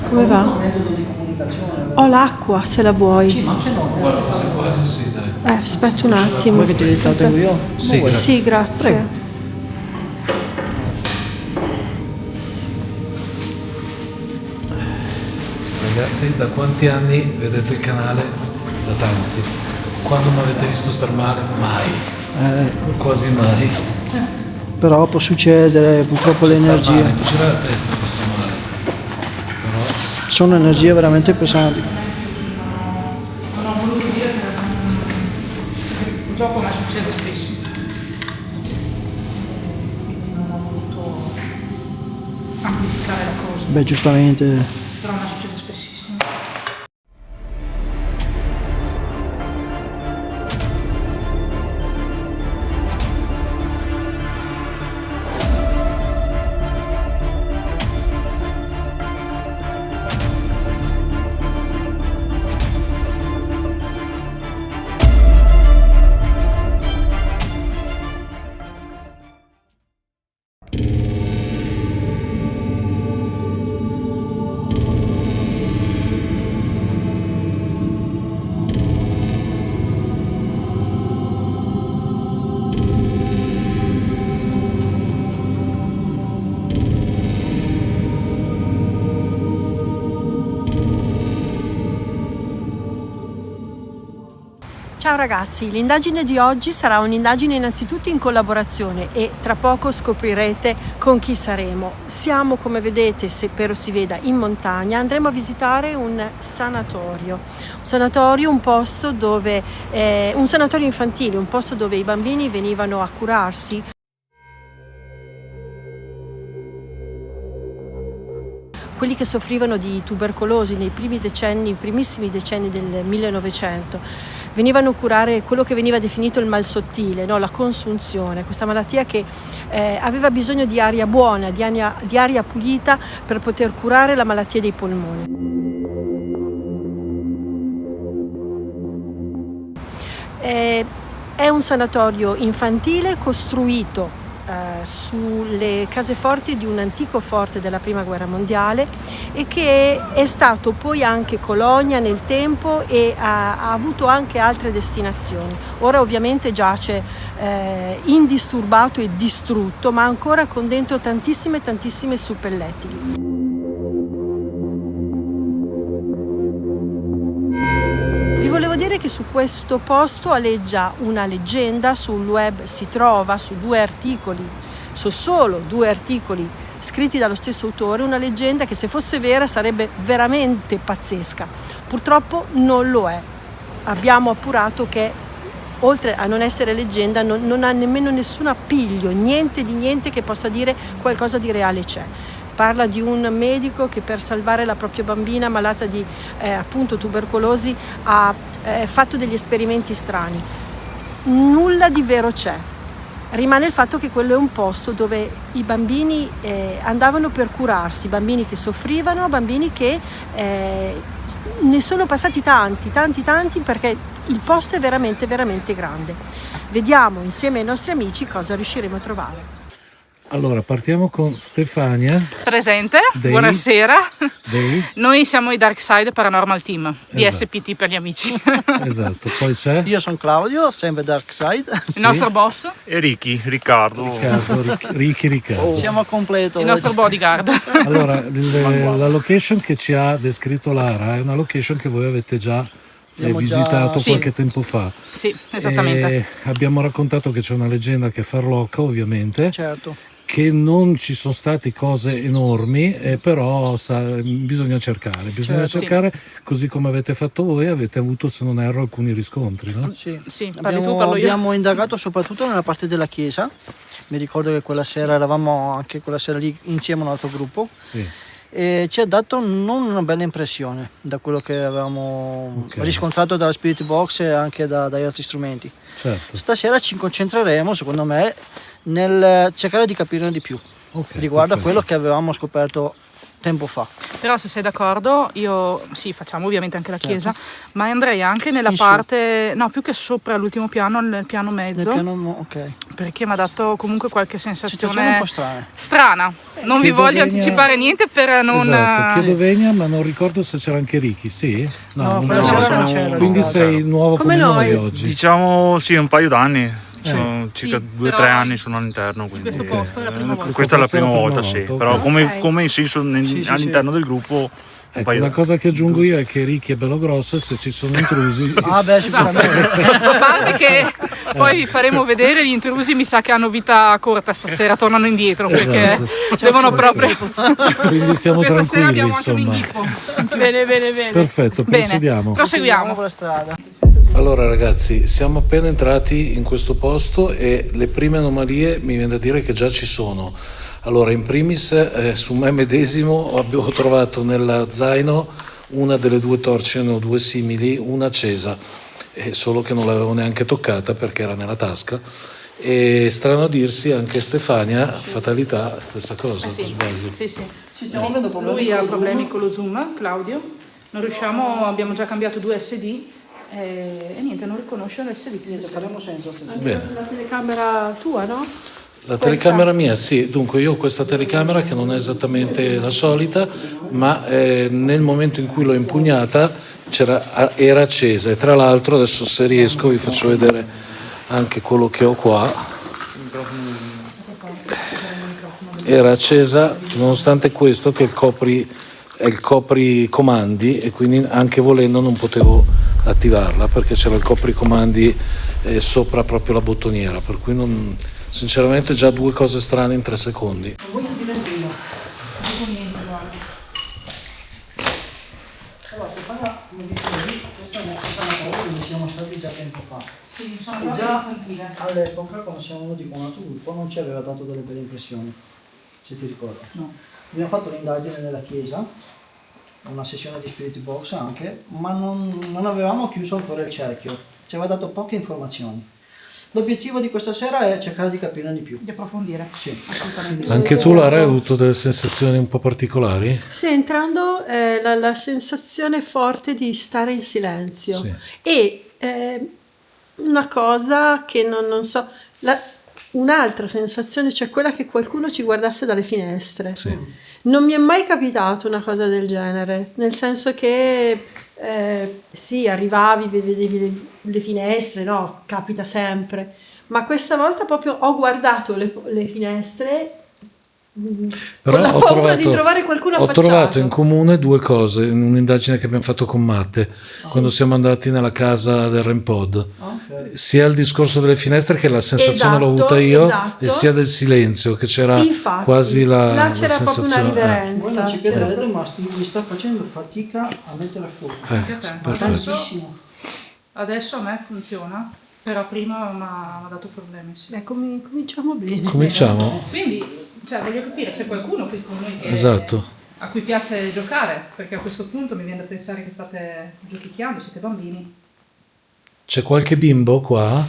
Come va? Ho l'acqua se la vuoi. Sì, ma se no, Guarda, quasi sì, dai. Aspetta un attimo. vuoi che ti tengo io? Sì, Vuoi? grazie. Sì, grazie. Prego. Ragazzi, da quanti anni vedete il canale? Da tanti. Quando mi avete visto star male? Mai. Quasi mai. Però può succedere, purtroppo le Sta male, energie mi gira la testa questo male. Però sono energie veramente pesanti. Non ho voluto dire perché purtroppo ma succede spesso. Non ho voluto amplificare la cosa, Beh, giustamente. però mi succede spessissimo. Ciao ragazzi, l'indagine di oggi sarà un'indagine innanzitutto in collaborazione e tra poco scoprirete con chi saremo. Siamo, come vedete, spero si veda, in montagna. Andremo a visitare un sanatorio, un posto dove, un sanatorio infantile, un posto dove i bambini venivano a curarsi. Quelli che soffrivano di tubercolosi nei primissimi decenni del 1900 venivano a curare quello che veniva definito il mal sottile, no? La consunzione, questa malattia che aveva bisogno di aria buona, di aria pulita per poter curare la malattia dei polmoni. È un sanatorio infantile costruito sulle caseforti di un antico forte della prima guerra mondiale e che è stato poi anche colonia nel tempo e ha avuto anche altre destinazioni. Ora ovviamente giace indisturbato e distrutto, ma ancora con dentro tantissime suppellettili. Volevo dire che su questo posto aleggia una leggenda, sul web si trova su solo due articoli scritti dallo stesso autore, una leggenda che se fosse vera sarebbe veramente pazzesca. Purtroppo non lo è. Abbiamo appurato che oltre a non essere leggenda non ha nemmeno nessun appiglio, niente che possa dire qualcosa di reale c'è. Parla di un medico che per salvare la propria bambina malata di appunto tubercolosi ha fatto degli esperimenti strani. Nulla di vero c'è. Rimane il fatto che quello è un posto dove i bambini andavano per curarsi, bambini che soffrivano, bambini che ne sono passati tanti perché il posto è veramente grande. Vediamo insieme ai nostri amici cosa riusciremo a trovare. allora partiamo con Stefania. Presente, buonasera. Noi siamo i Dark Side Paranormal Team, di SPT per gli amici. Esatto, poi c'è Io sono Claudio, sempre Dark Side. Il nostro boss, E Riccardo. Riccardo. Siamo a completo. il nostro bodyguard. Allora, la location che ci ha descritto Lara è una location che voi avete già visitato Sì. qualche tempo fa. Sì, esattamente. Abbiamo raccontato che c'è una leggenda che è farlocca, ovviamente, Certo. che non ci sono state cose enormi, però bisogna cercare, così come avete fatto voi, avete avuto, se non erro, alcuni riscontri, no? Sì, parli tu, parlo io. Abbiamo indagato soprattutto nella parte della chiesa. Mi ricordo che quella sera eravamo anche quella sera lì insieme a un altro gruppo. Sì. E ci ha dato non una bella impressione da quello che avevamo riscontrato dalla Spirit Box e anche dagli altri strumenti. Certo. Stasera ci concentreremo, secondo me, nel cercare di capirne di più riguardo a quello che avevamo scoperto tempo fa. Però se sei d'accordo, io sì, facciamo ovviamente anche la chiesa, ma andrei anche nella parte, no, più che sopra l'ultimo piano, nel piano mezzo. Ok. Perché mi ha dato comunque qualche sensazione un po' strana. Non vi voglio anticipare niente per non... Esatto, chiedo vegna, ma non ricordo se c'era anche Ricky, sì? No, non c'era. Quindi sei nuovo come noi oggi? Diciamo sì, un paio d'anni. Sono circa 2 o 3 anni sono all'interno, quindi questo posto è la prima volta. Questa è la prima volta, sì. Però come in senso all'interno del gruppo. Ecco, una cosa che aggiungo io è che Ricky è bello grosso e se ci sono intrusi... sicuramente. A parte che poi vi faremo vedere gli intrusi, mi sa che hanno vita corta stasera, tornano indietro perché devono proprio... Quindi siamo questa tranquilli, sera abbiamo anche un insomma. inghippo. Bene. Perfetto, procediamo. Proseguiamo. Allora ragazzi, siamo appena entrati in questo posto e le prime anomalie mi viene da dire che già ci sono. Allora, in primis, su me medesimo abbiamo trovato nel zaino una delle 2 torce, ne ho 2 simili, una accesa, solo che non l'avevo neanche toccata perché era nella tasca. E strano a dirsi, anche Stefania, fatalità, stessa cosa, sì. sbaglio. Sì. Lui ha problemi con lo zoom, Claudio. Non riusciamo, abbiamo già cambiato 2 SD e niente, non riconosce l'SD. Faremo senza. La telecamera tua, no? La telecamera mia, sì, dunque io ho questa telecamera che non è esattamente la solita, ma nel momento in cui l'ho impugnata era accesa e tra l'altro adesso se riesco vi faccio vedere anche quello che ho qua. Era accesa nonostante questo che è il copricomandi e quindi anche volendo non potevo attivarla perché c'era il copricomandi sopra proprio la bottoniera, per cui non... Sinceramente già 2 cose strane in 3 secondi. Allora, Stefania, come dicevi, questa è una cosa dove siamo stati già tempo fa. Sì, e già all'epoca, quando siamo venuti con un altro gruppo, non ci aveva dato delle belle impressioni, se ti ricordi. No. Abbiamo fatto l'indagine nella chiesa, una sessione di Spirit Box anche, ma non avevamo chiuso ancora il cerchio, ci aveva dato poche informazioni. L'obiettivo di questa sera è cercare di capirne di più. Di approfondire. Sì, assolutamente. Anche tu, Lara, hai avuto delle sensazioni un po' particolari? Sì, entrando la sensazione forte di stare in silenzio. Sì. E una cosa che non so, un'altra sensazione, cioè quella che qualcuno ci guardasse dalle finestre. Sì. Non mi è mai capitato una cosa del genere, nel senso che sì, arrivavi, vedevi le finestre, no, capita sempre, ma questa volta proprio ho guardato le finestre Però con la paura di trovare qualcuno affacciato. Ho trovato in comune 2 cose in un'indagine che abbiamo fatto con Matte quando siamo andati nella casa del REMPOD. Sia il discorso delle finestre che la sensazione l'ho avuta io e sia del silenzio che c'era. Infatti, quasi là c'era la proprio una riverenza. Voi non ci crederete, ma mi sta facendo fatica a mettere a fuoco. Perfetto. Adesso a me funziona, però prima mi ha dato problemi. Sì. Cominciamo bene. Cominciamo? Quindi, voglio capire, c'è qualcuno qui con noi a cui piace giocare, perché a questo punto mi viene da pensare che state giochicchiando, siete bambini. C'è qualche bimbo qua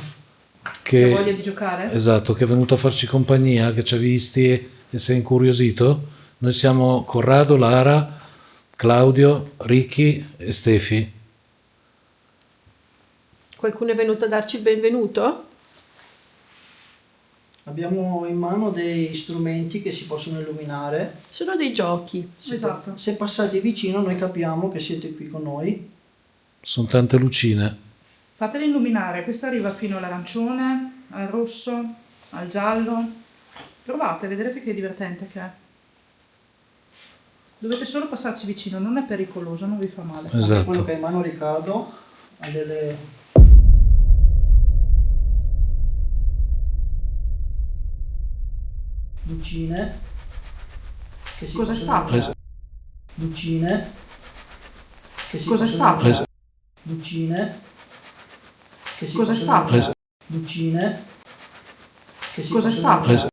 che ha voglia di giocare? Esatto, che è venuto a farci compagnia, che ci ha visti e si è incuriosito. Noi siamo Corrado, Lara, Claudio, Ricky e Stefi. Qualcuno è venuto a darci il benvenuto? Abbiamo in mano dei strumenti che si possono illuminare. Sono dei giochi. Esatto. Se passate vicino noi capiamo che siete qui con noi. Sono tante lucine. Fateli illuminare, questo arriva fino all'arancione, al rosso, al giallo. Provate, vedrete che divertente che è. Dovete solo passarci vicino, non è pericoloso, non vi fa male. Esatto. Quello che ha in mano Riccardo ha delle lucine che si Cos'è stato? Lucine che si Cos'è stato? Lucine che si Cos'è stato? Lucine che si Cos'è stato?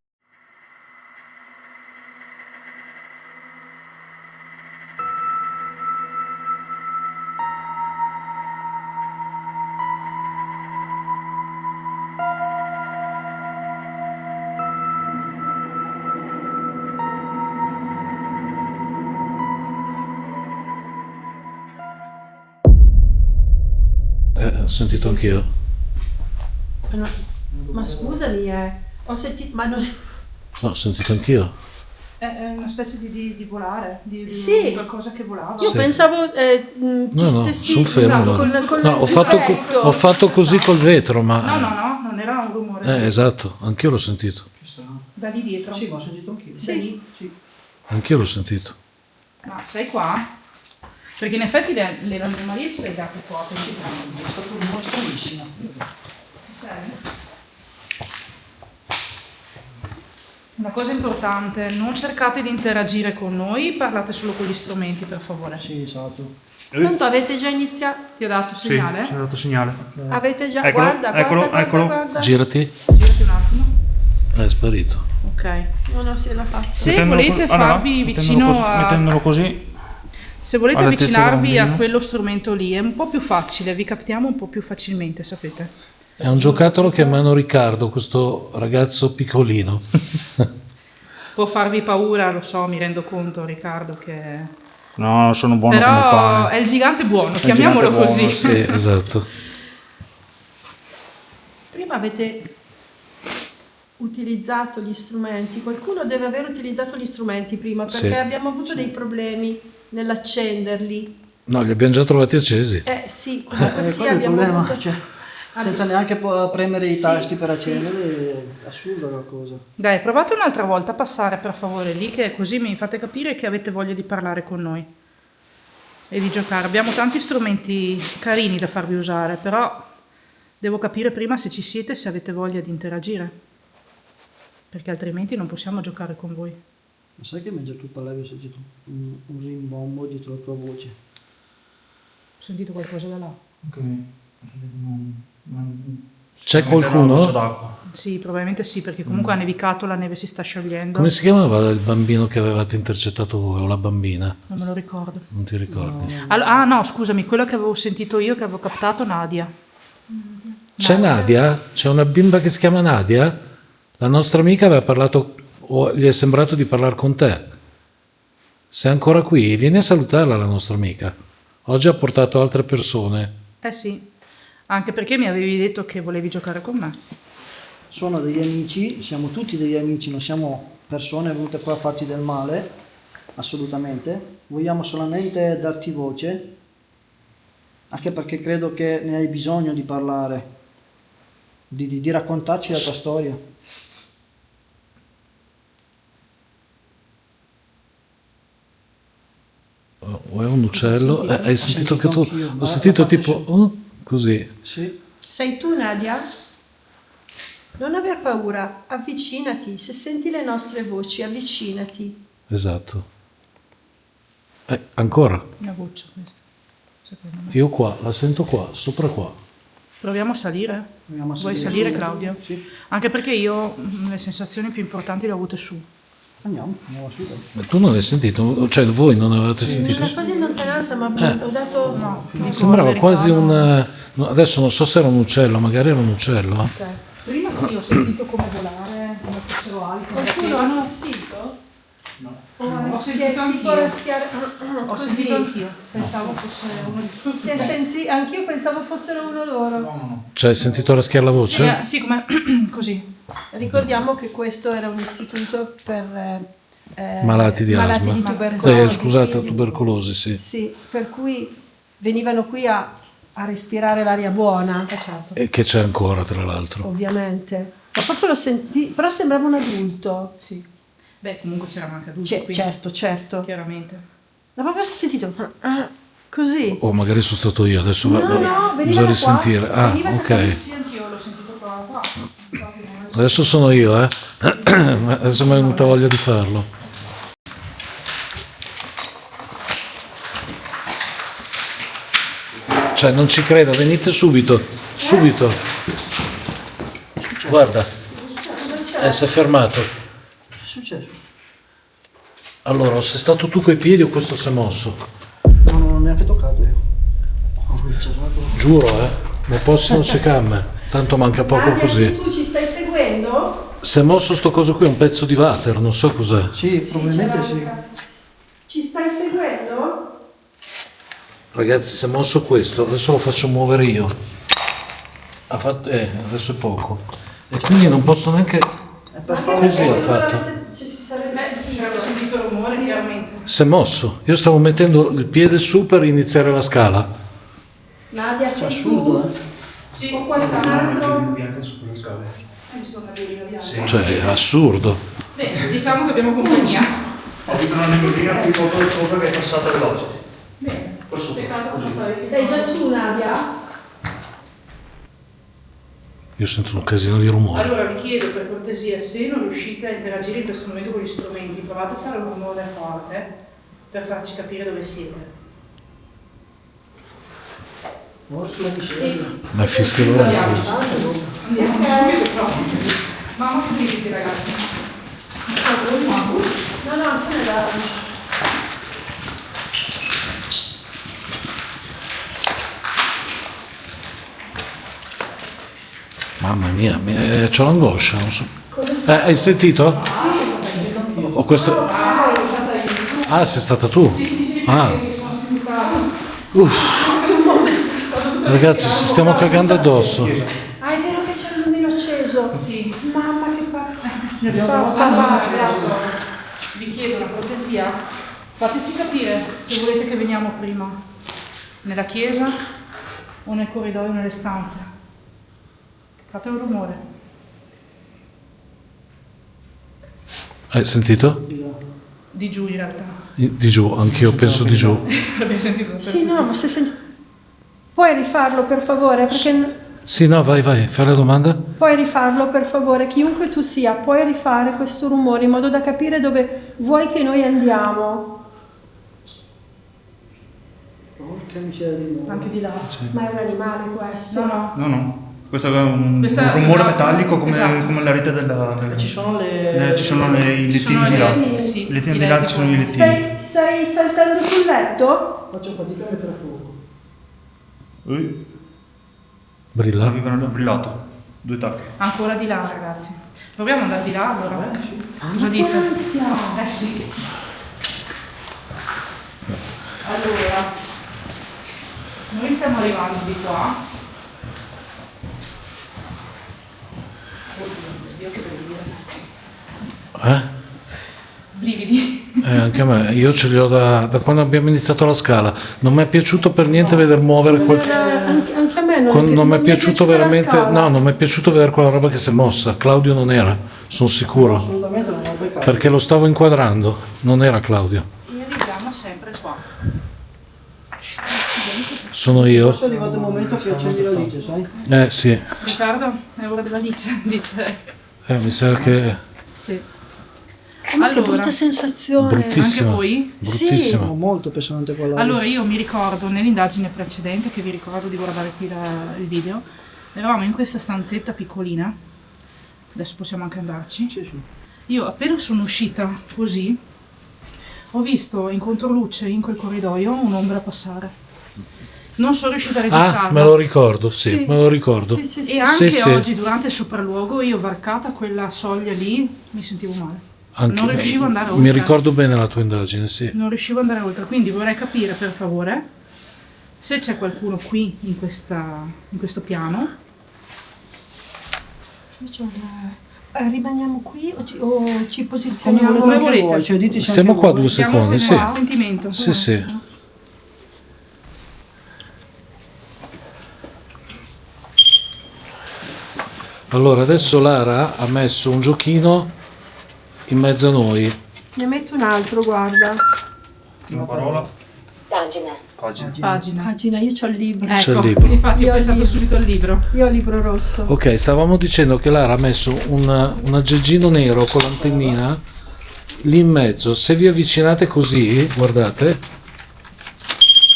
sentito anch'io. Ma scusami, ho sentito, ma non... No, ho sentito anch'io. È una specie di volare, di Sì. qualcosa che volava. Io Sì. pensavo ti No, stessi... sul fermo. Con No, l'effetto. ho fatto così col vetro, ma... No, non era un rumore. Esatto, anch'io l'ho sentito. Che strano. Da lì dietro. Sì, ma ho sentito anch'io. Da lì. Sì. Anch'io l'ho sentito. Ma sei qua? Perché in effetti le anomalie ce le hai date qua. È stato un po' stranissimo. Una cosa importante, non cercate di interagire con noi, parlate solo con gli strumenti, per favore. Sì, esatto. Tanto avete già iniziato... Ti ho dato Sì, segnale? ci ha dato segnale. Avete già... Eccolo, guarda, eccolo. guarda. Girati. Girati un attimo. È sparito. Ok. No, se la fa. Se Mettendolo volete co- ah, no, farvi vicino a... mettendolo così. Se volete all'altezza avvicinarvi del a bambino. quello strumento lì, è un po' più facile, vi captiamo un po' più facilmente, sapete? È un giocattolo chiamano Riccardo, questo ragazzo piccolino. Può farvi paura, lo so, mi rendo conto, Riccardo, che... No, sono buono come il Però pane. è il gigante buono, il chiamiamolo gigante buono, così. Sì, esatto. Prima avete utilizzato gli strumenti, qualcuno deve aver utilizzato gli strumenti prima perché Sì. abbiamo avuto dei problemi nell'accenderli. No, li abbiamo già trovati accesi. Sì, comunque sì, Quello è il abbiamo problema. avuto... Cioè, senza neanche premere i Sì, tasti per sì. accendere, è assurda la cosa. Dai, provate un'altra volta a passare per favore lì, che così mi fate capire che avete voglia di parlare con noi e di giocare. Abbiamo tanti strumenti carini da farvi usare, però devo capire prima se ci siete, se avete voglia di interagire, perché altrimenti non possiamo giocare con voi. Ma sai che mentre tu parlavi ho sentito un rimbombo dietro la tua voce? Ho sentito qualcosa da là? Ok. C'è qualcuno? Sì, probabilmente sì, perché comunque ha nevicato, la neve si sta sciogliendo. Come si chiamava il bambino che avevate intercettato voi o la bambina? Non me lo ricordo. Non ti ricordi? No, scusami, quello che avevo sentito io, che avevo captato, Nadia. C'è Nadia? C'è una bimba che si chiama Nadia? La nostra amica aveva parlato, o gli è sembrato di parlare con te. Sei ancora qui? Vieni a salutarla la nostra amica. Oggi ha portato altre persone. Eh sì, anche perché mi avevi detto che volevi giocare con me. Sono degli amici, siamo tutti degli amici, non siamo persone venute qua a farti del male, assolutamente. Vogliamo solamente darti voce, anche perché credo che ne hai bisogno di parlare, di raccontarci la tua storia. O è un uccello? Hai sentito che tu... anch'io, Ho ma sentito l'ho fatto tipo... così. Sì, Sei tu, Nadia? Non aver paura, avvicinati. Se senti le nostre voci, avvicinati. Esatto. Ancora. Una voce questa, secondo me. Io qua, la sento qua, sopra qua. Proviamo a salire? proviamo a Vuoi salire salire, su. Claudio? Sì, Anche perché io le sensazioni più importanti le ho avute su. andiamo su. Ma tu non hai sentito? Cioè voi non avete sentito? Era quasi in lontananza, ma ho dato... No, Sembrava quasi un... no, adesso non so se era un uccello, magari era un uccello. Prima sì, ho sentito come volare, come fossero alti. Qualcuno ha tossito? No. Ho sentito anch'io. Ho Così. sentito anch'io. Pensavo fosse uno di... Anch'io pensavo fossero uno loro. Cioè hai sentito raschiare la voce? Sì, come così. Ricordiamo che questo era un istituto per Malati di malati asma. di tubercolosi. Scusate, quindi- tubercolosi, sì. Sì, per cui venivano qui a respirare l'aria buona, certo. E che c'è ancora, tra l'altro. Ovviamente. Ma proprio lo sentì, però sembrava un adulto. Sì. Beh, comunque c'erano anche adulti qui. Certo. Chiaramente. Ma proprio si è sentito così. O magari sono stato io, adesso No, bisogna veniva da qua. risentire. Ah, Veniva da ok. Sì, anch'io l'ho sentito qua. Adesso sono io, Ma adesso mi è venuta voglia di farlo. Cioè, non ci credo, venite subito, subito. Guarda, si è fermato. Che è successo? Allora, o sei stato tu coi piedi o questo si è mosso? No, non l'ho neanche toccato io. C'è stato... Giuro, non possono ciecarmi, tanto manca poco Nadia, così. tu ci stai seguendo? Si è mosso sto coso qui, un pezzo di water, non so cos'è. Sì, probabilmente sì. Ci stai seguendo? Ragazzi, si è mosso questo, adesso lo faccio muovere io. Ha fatto, adesso è poco. E quindi non posso neanche... Così ha fatto. Ci si sarebbe sentito il rumore, chiaramente. Si è mosso. Io stavo mettendo il piede su per iniziare la scala. Nadia, sei Assurdo, tu? Sì, O quest'altro? Cioè, è assurdo. Bene, diciamo che abbiamo compagnia. Ho visto una nebulina qui poco sopra che è passata veloce. Bene, Questo peccato che stavi Sei già su, Nadia? Io sento un casino di rumore. Allora vi chiedo per cortesia, se non riuscite a interagire in questo momento con gli strumenti, provate a fare un rumore forte per farci capire dove siete. Sì. Ma è fischieroso. Andiamo subito proprio. Mamma che diriti ragazzi. No, se ne va. Mamma mia, c'ho l'angoscia. Non so. Hai sentito? Ho questo... Ah, sei stata tu? Ah. Ragazzi, ci stiamo cagando addosso. Ah, è vero che c'è il lumino acceso. Sì. Mamma che Adesso vi chiedo una cortesia, fateci capire se volete che veniamo prima nella chiesa o nel corridoio o nelle stanze. Fate un rumore. Hai sentito? Di giù in realtà. Di giù, anch'io penso di giù. Abbiamo sentito Sì, no, ma se senti... Puoi rifarlo per favore? Perché... Sì, no, vai, fai la domanda. Puoi rifarlo per favore, chiunque tu sia, puoi rifare questo rumore in modo da capire dove vuoi che noi andiamo. anche di là. Ma è un animale questo? No. No. Questo è un Questa rumore sembra- metallico come, esatto. come la rete della... Ci sono ci sono i Ci sono lettini di là. le- sì, I lettini i di là letti ci sono i con- lettini. Stai saltando sul letto? Faccio fatica a mettere a fuoco. Brilla. Avevano brillato. 2 tacche. Ancora di là, ragazzi. Proviamo ad andare di là allora. Cosa dite? Ansia! Sì. Allora, noi stiamo arrivando di qua. Oddio, che brividi, ragazzi. Brividi. Anche a me, io ce li ho da quando abbiamo iniziato la scala. Non mi è piaciuto per niente vedere muovere quel... Anche a me Non mi è è piaciuto piaciuta la veramente, scala. no, non mi è piaciuto vedere quella roba che si è mossa. Claudio non era, sono sicuro, Assolutamente non ho peccato. perché lo stavo inquadrando, non era Claudio. E arriviamo sempre qua. Sono io? Adesso è arrivato il momento che accendi la luce, sai? Sì, Riccardo, è ora della lice, dice. mi sa che Sì. Oh, ma che Allora. brutta sensazione. bruttissima, Anche voi? bruttissima. Ho molto pesante quella. Allora, io mi ricordo nell'indagine precedente, che vi ricordo di guardare qui il video, eravamo in questa stanzetta piccolina, adesso possiamo anche andarci. Sì. Io appena sono uscita così, ho visto in controluce in quel corridoio un'ombra passare. Non sono riuscita a registrarla. Ah, me lo ricordo, sì, Sì. me lo ricordo. Sì, sì, E sì. anche Sì, sì. oggi, durante il sopralluogo, io varcata quella soglia lì, mi sentivo male. Anche- Non riuscivo ad andare oltre. Mi ricordo bene la tua indagine, sì. Non riuscivo ad andare oltre, quindi vorrei capire per favore se c'è qualcuno qui in questo piano. Rimaniamo qui o ci Come posizioniamo? volete anche volete. voi, cioè dite se Stiamo anche qua voi. 2 Siamo secondi, sì. a sentimento. Sì, sì. Allora, adesso Lara ha messo un giochino in mezzo a noi. Ne metto un altro, guarda. Una parola. Pagina. Pagina. Pagina, io ho il libro. Ecco, C'è il libro. infatti ho Io ho il pensato libro. subito al libro. Io ho il libro rosso. Ok, stavamo dicendo che Lara ha messo un aggeggino nero con l'antennina lì in mezzo. Se vi avvicinate così, guardate,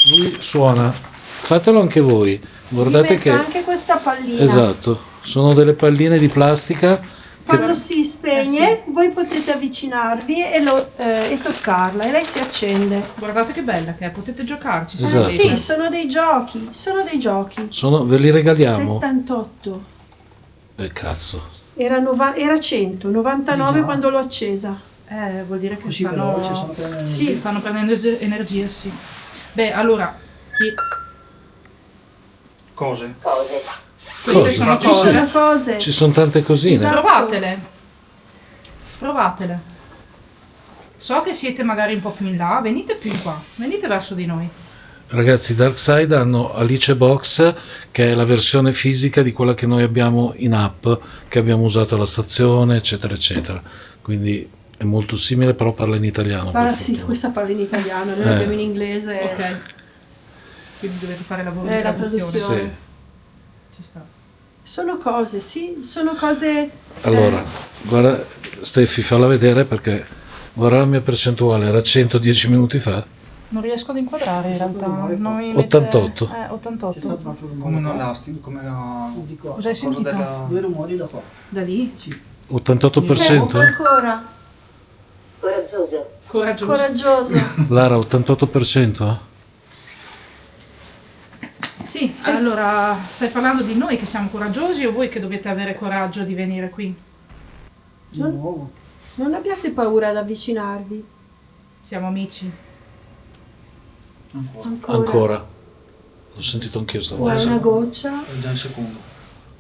lui suona. Fatelo anche voi. Guardate Mi che... metto anche questa pallina. Esatto, sono delle palline di plastica che... Quando si spegne, voi potete avvicinarvi e toccarla e lei si accende. Guardate che bella che è, potete giocarci. se Esatto. volete. Sì, sono dei giochi. ve li regaliamo. 78. Cazzo. Era 100, 99 quando l'ho accesa. Vuol dire che Così veloce, stanno prendendo sì, stanno prendendo energia, sì. Beh, allora, Cose. Cose. Queste sono Ci cose. Sono cose. Ci sono tante cosine. Esatto. Provatele. So che siete magari un po' più in là, venite più in qua, venite verso di noi. Ragazzi, Darkside hanno Alice Box, che è la versione fisica di quella che noi abbiamo in app, che abbiamo usato alla stazione, eccetera, eccetera. Quindi è molto simile, però parla in italiano. per Sì, fortuna. questa parla in italiano, noi l'abbiamo in inglese. Ok. Quindi dovete fare lavoro La di traduzione. traduzione. Sì. Ci sta. Sono cose, sì, sono cose. Allora, guarda, Steffi, falla vedere perché guarda la mia percentuale, era 110 minuti fa. Non riesco ad inquadrare in realtà. Non mi 88. C'è stato 88. un altro rumore. Come un elastico, come la... Di qua. Cosa hai cosa sentito? della... Due rumori da qua. Da lì? Sì. 88%? Ancora. Coraggioso. Coraggioso. Coraggioso. Lara, 88%? Sì, allora stai parlando di noi che siamo coraggiosi o voi che dovete avere coraggio di venire qui? Di nuovo. Non abbiate paura ad avvicinarvi. Siamo amici. Ancora. L'ho sentito anch'io Vuoi stavolta. una goccia? È già in secondo.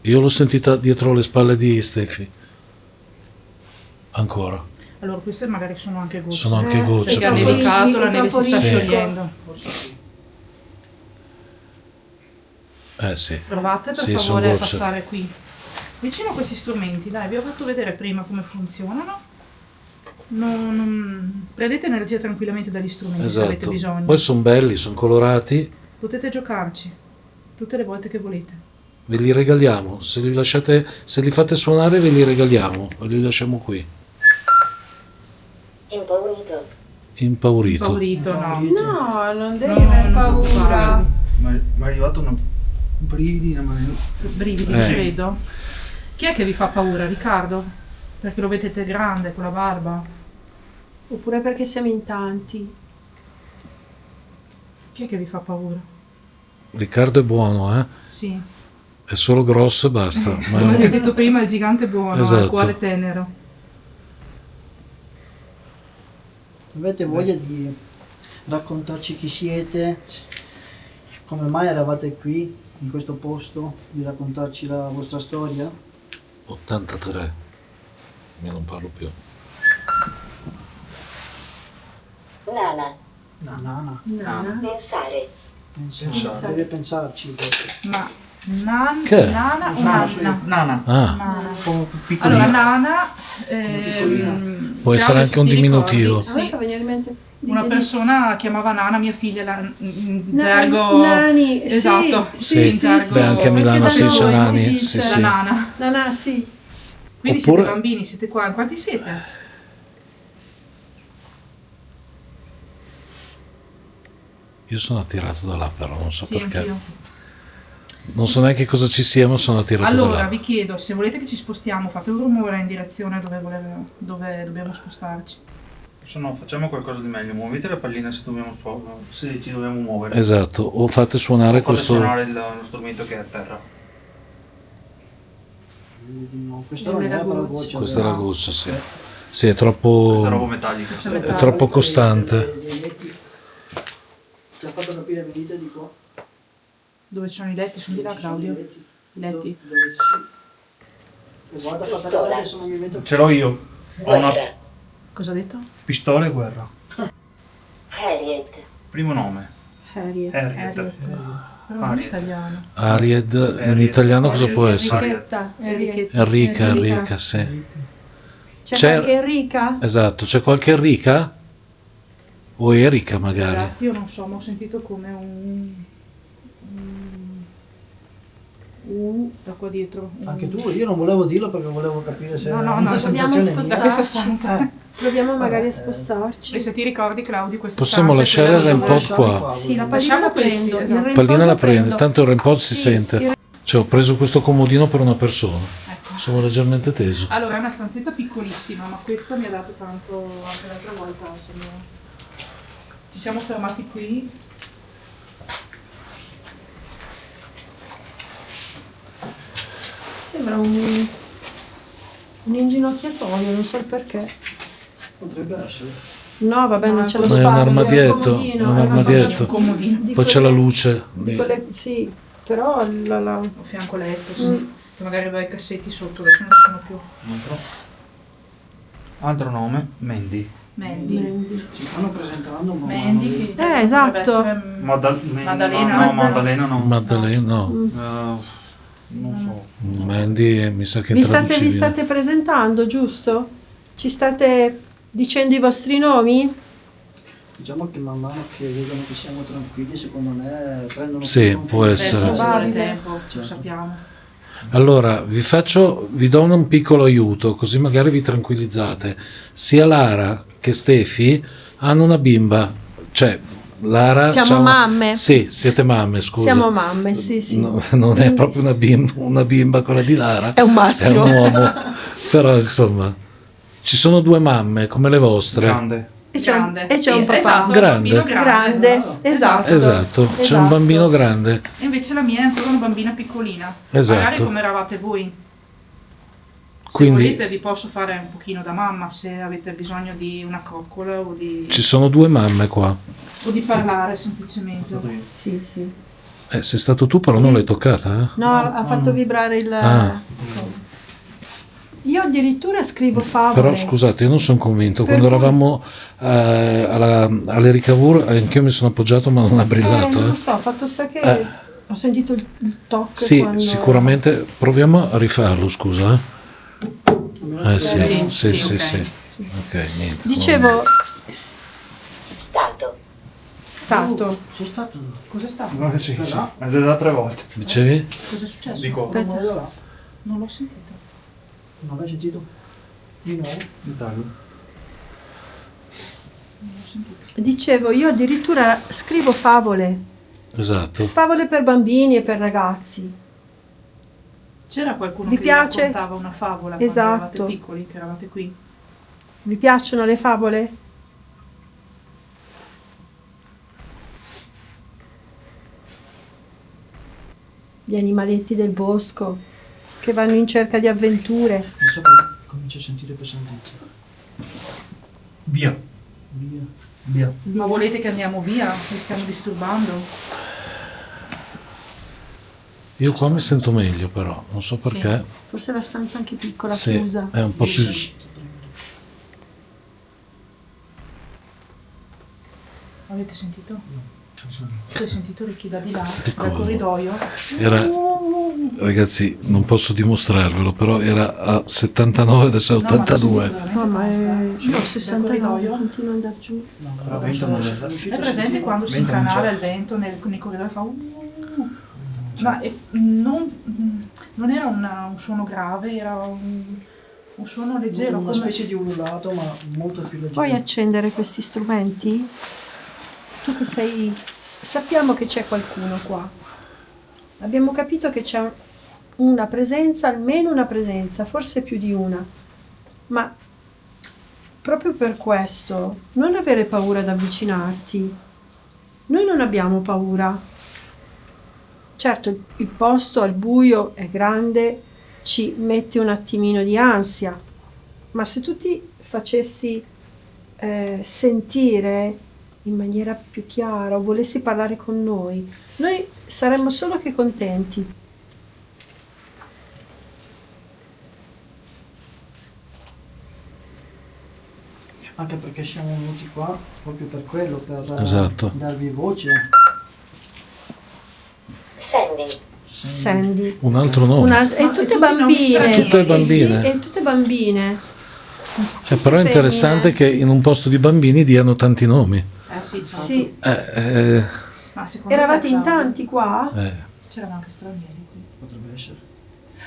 Io l'ho sentita dietro le spalle di Steffi. Ancora. Allora queste magari sono anche gocce. Sono anche gocce. Perché ha probabilmente. nevicato, la È neve si troppo sta ricco. sciogliendo. Sì. Provate per Sì, son favore a gocce. passare qui. Vicino a questi strumenti, dai, vi ho fatto vedere prima come funzionano. Prendete energia tranquillamente dagli strumenti se avete Esatto. bisogno. Poi sono belli, sono colorati, Potete giocarci tutte le volte che volete. ve li regaliamo. Se li lasciate, se li fate suonare ve li regaliamo, ve li lasciamo qui. Impaurito. Impaurito. Paurito, no. No, non devi No, aver non paura. preoccuparvi. Mi è arrivato una brividi, ma Brividi, Eh. ci vedo. Chi è che vi fa paura? Riccardo? Perché lo vedete grande con la barba? Oppure perché siamo in tanti. Chi è che vi fa paura? Riccardo è buono, eh? Sì. È solo grosso e basta. Ma Come vi ho è- detto prima, il gigante buono, ha il Esatto. cuore tenero. Avete voglia di raccontarci chi siete? Come mai eravate qui, in questo posto? Di raccontarci la vostra storia? 83. Io non parlo più. Nana. Nana. Nana. Pensare. Pensare. Deve pensarci. Ma Che è? Nana o Nana, Nanna? Nana. Ah, Nana. Un po' piccolina. Allora, Nana può essere anche un diminutivo. A me Sì. fa venire in mente Una persona chiamava Nana mia figlia in Na- gergo. Nani, sì, Esatto. Sì, in gergo. beh, anche a Milano da si dice noi nani. si Sì, dice La sì. Nana. Nana, sì. Quindi Oppure- siete bambini, siete qua. Quanti siete? Io sono attirato da là, però non so Sì, perché. anch'io. Non so neanche cosa ci sia, ma sono attirato da Allora, là. vi chiedo, se volete che ci spostiamo, fate un rumore in direzione dove dobbiamo spostarci. Se no, facciamo qualcosa di meglio. Muovete la pallina se, se ci dobbiamo muovere. Esatto, o fate suonare O fate questo. suonare lo strumento che è a terra. No, questo non è la voce. Questa è la no. goccia, sì. Sì, è Questa roba troppo. metallica. Questa È metà. troppo costante. Ti ha fatto capire, venite di qua. Dove ci sono i letti? Sono di là, Claudio? I letti? Dove sì. E guarda, fate vedere, adesso non mi metto. Ce l'ho io. Ho una Guerra. Cosa ha detto? pistola e guerra. Harriet. Primo nome. Harriet. Harriet. Harriet. Però non in italiano. Aried in italiano cosa può essere? Enrichetta. Enrichetta. Enrica, Enrica, sì. C'è qualche Enrica? Esatto, c'è qualche Enrica? O Erika magari? Ragazzi, io non so, ma ho sentito come da qua dietro. Anche tu, io non volevo dirlo perché volevo capire se No, era no, una no, Dobbiamo sensazione Da mia. questa spostarci. stanza. Proviamo magari a E spostarci. se ti ricordi, Claudio, questa Possiamo stanza è lasciare quella il dove- REM pod qua. Sì, la pallina Lasciamo la questi, prendo. esatto. Il REM Pallina pod la lo prende, prendo. tanto il REM pod si Sì, sente. il- Cioè, ho preso questo comodino per una persona. Ecco. Sono leggermente teso. Allora, è una stanzetta piccolissima, ma questa mi ha dato tanto anche l'altra volta. Ci siamo fermati qui. Sembra un inginocchiatoio, non so il perché. Potrebbe essere. No, vabbè, non c'è lo Ma è spazio. un armadietto, comodino, un è una armadietto. Comodino. di Poi c'è la quelle- luce. di quelle- sì, Però A fianco letto, sì. Che magari aveva i cassetti sotto, adesso non ci sono più. Altro nome, Mandy. Mandy. Si stanno presentando un Mandy che esatto. dovrebbe essere Maddalena. No, Maddalena no. Maddalena no. Non so. Mandy mi sa che è vi intraducibile. state presentando, giusto? Ci state dicendo i vostri nomi? Diciamo che man mano che vedono che siamo tranquilli, secondo me prendono Sì, più può essere. Adesso ci vuole Probabile. tempo, lo Certo. sappiamo. Allora, vi do un piccolo aiuto, così magari vi tranquillizzate. Sia Lara che Stefi hanno una bimba, cioè Lara... Siamo mamme. Sì, siete mamme, scusa. Siamo mamme, sì. No, non è proprio una bimba quella di Lara. È un maschio. È un uomo. Però insomma, ci sono due mamme come le vostre. Grande. E c'è un Sì, papà. esatto, Grande. un bambino Grande, esatto. Esatto, c'è un bambino grande. E invece la mia è ancora una bambina piccolina. Esatto. Magari come eravate voi. Se Quindi- volete vi posso fare un pochino da mamma se avete bisogno di una coccola o di Ci sono due mamme qua. parlare semplicemente. Sì. Sei stato tu, però non l'hai toccata, eh? No, ha fatto vibrare il... Ah. coso. Io addirittura scrivo favole. Però scusate, io non sono convinto. Per Quando cui- eravamo alle ricavure, anch'io mi sono appoggiato, ma non ha brillato. Non Eh. lo so, fatto sta che ho sentito il tocco Sì, quando... sicuramente. Proviamo a rifarlo, scusa. Sì. ok. Ok, niente. Dicevo, Stato. stato. Sono stato. Cos'è stato? No, sì. È già da 3 volte. Dicevi? Cos'è successo? Dico. Aspetta. Non l'ho sentito. Non l'hai sentito? Di nuovo? Italia. Non l'ho sentito. Dicevo, io addirittura scrivo favole. Esatto. Favole per bambini e per ragazzi. C'era qualcuno Vi che piace? vi raccontava una favola quando Esatto. eravate piccoli, che eravate qui? Vi piacciono le favole? Gli animaletti del bosco che vanno in cerca di avventure. Adesso comincio a sentire pesantezza. Via. Via. Ma volete che andiamo via? Vi stiamo disturbando? Io qua mi sento meglio, però non so perché. Forse la stanza anche piccola, Sì, chiusa. è un po' più. Avete sentito? Tu hai sentito Ricky da di là, dal cosa? corridoio? Era, ragazzi, non posso dimostrarvelo, però era a 79, adesso è 82. No, ma è... Io ho Dal 69, corridoio? continuo ad andare giù. Però dentro non è È presente quando si incanala il vento nei corridoi fa ma non era un suono grave, era un suono leggero. Una come- specie di ululato, ma molto più leggero. Puoi accendere questi strumenti? Tu che sei... Sappiamo che c'è qualcuno qua. Abbiamo capito che c'è una presenza, almeno una presenza, forse più di una. Ma proprio per questo non avere paura ad avvicinarti. Noi non abbiamo paura. Certo, il posto al buio è grande, ci mette un attimino di ansia, ma se tu ti facessi sentire in maniera più chiara o volessi parlare con noi saremmo solo che contenti. Anche perché siamo venuti qua proprio per quello, per Esatto. darvi voce. Sandy. Sandy. Un altro nome. E tutte tutti nomi bambine. stranieri. Tutte bambine. Sì, e tutte bambine. Però è interessante che in un posto di bambini diano tanti nomi. Sì, certo. Sì. Ma secondo Eravate te, in Claudio, tanti qua? c'erano anche stranieri qui. Potrebbe essere.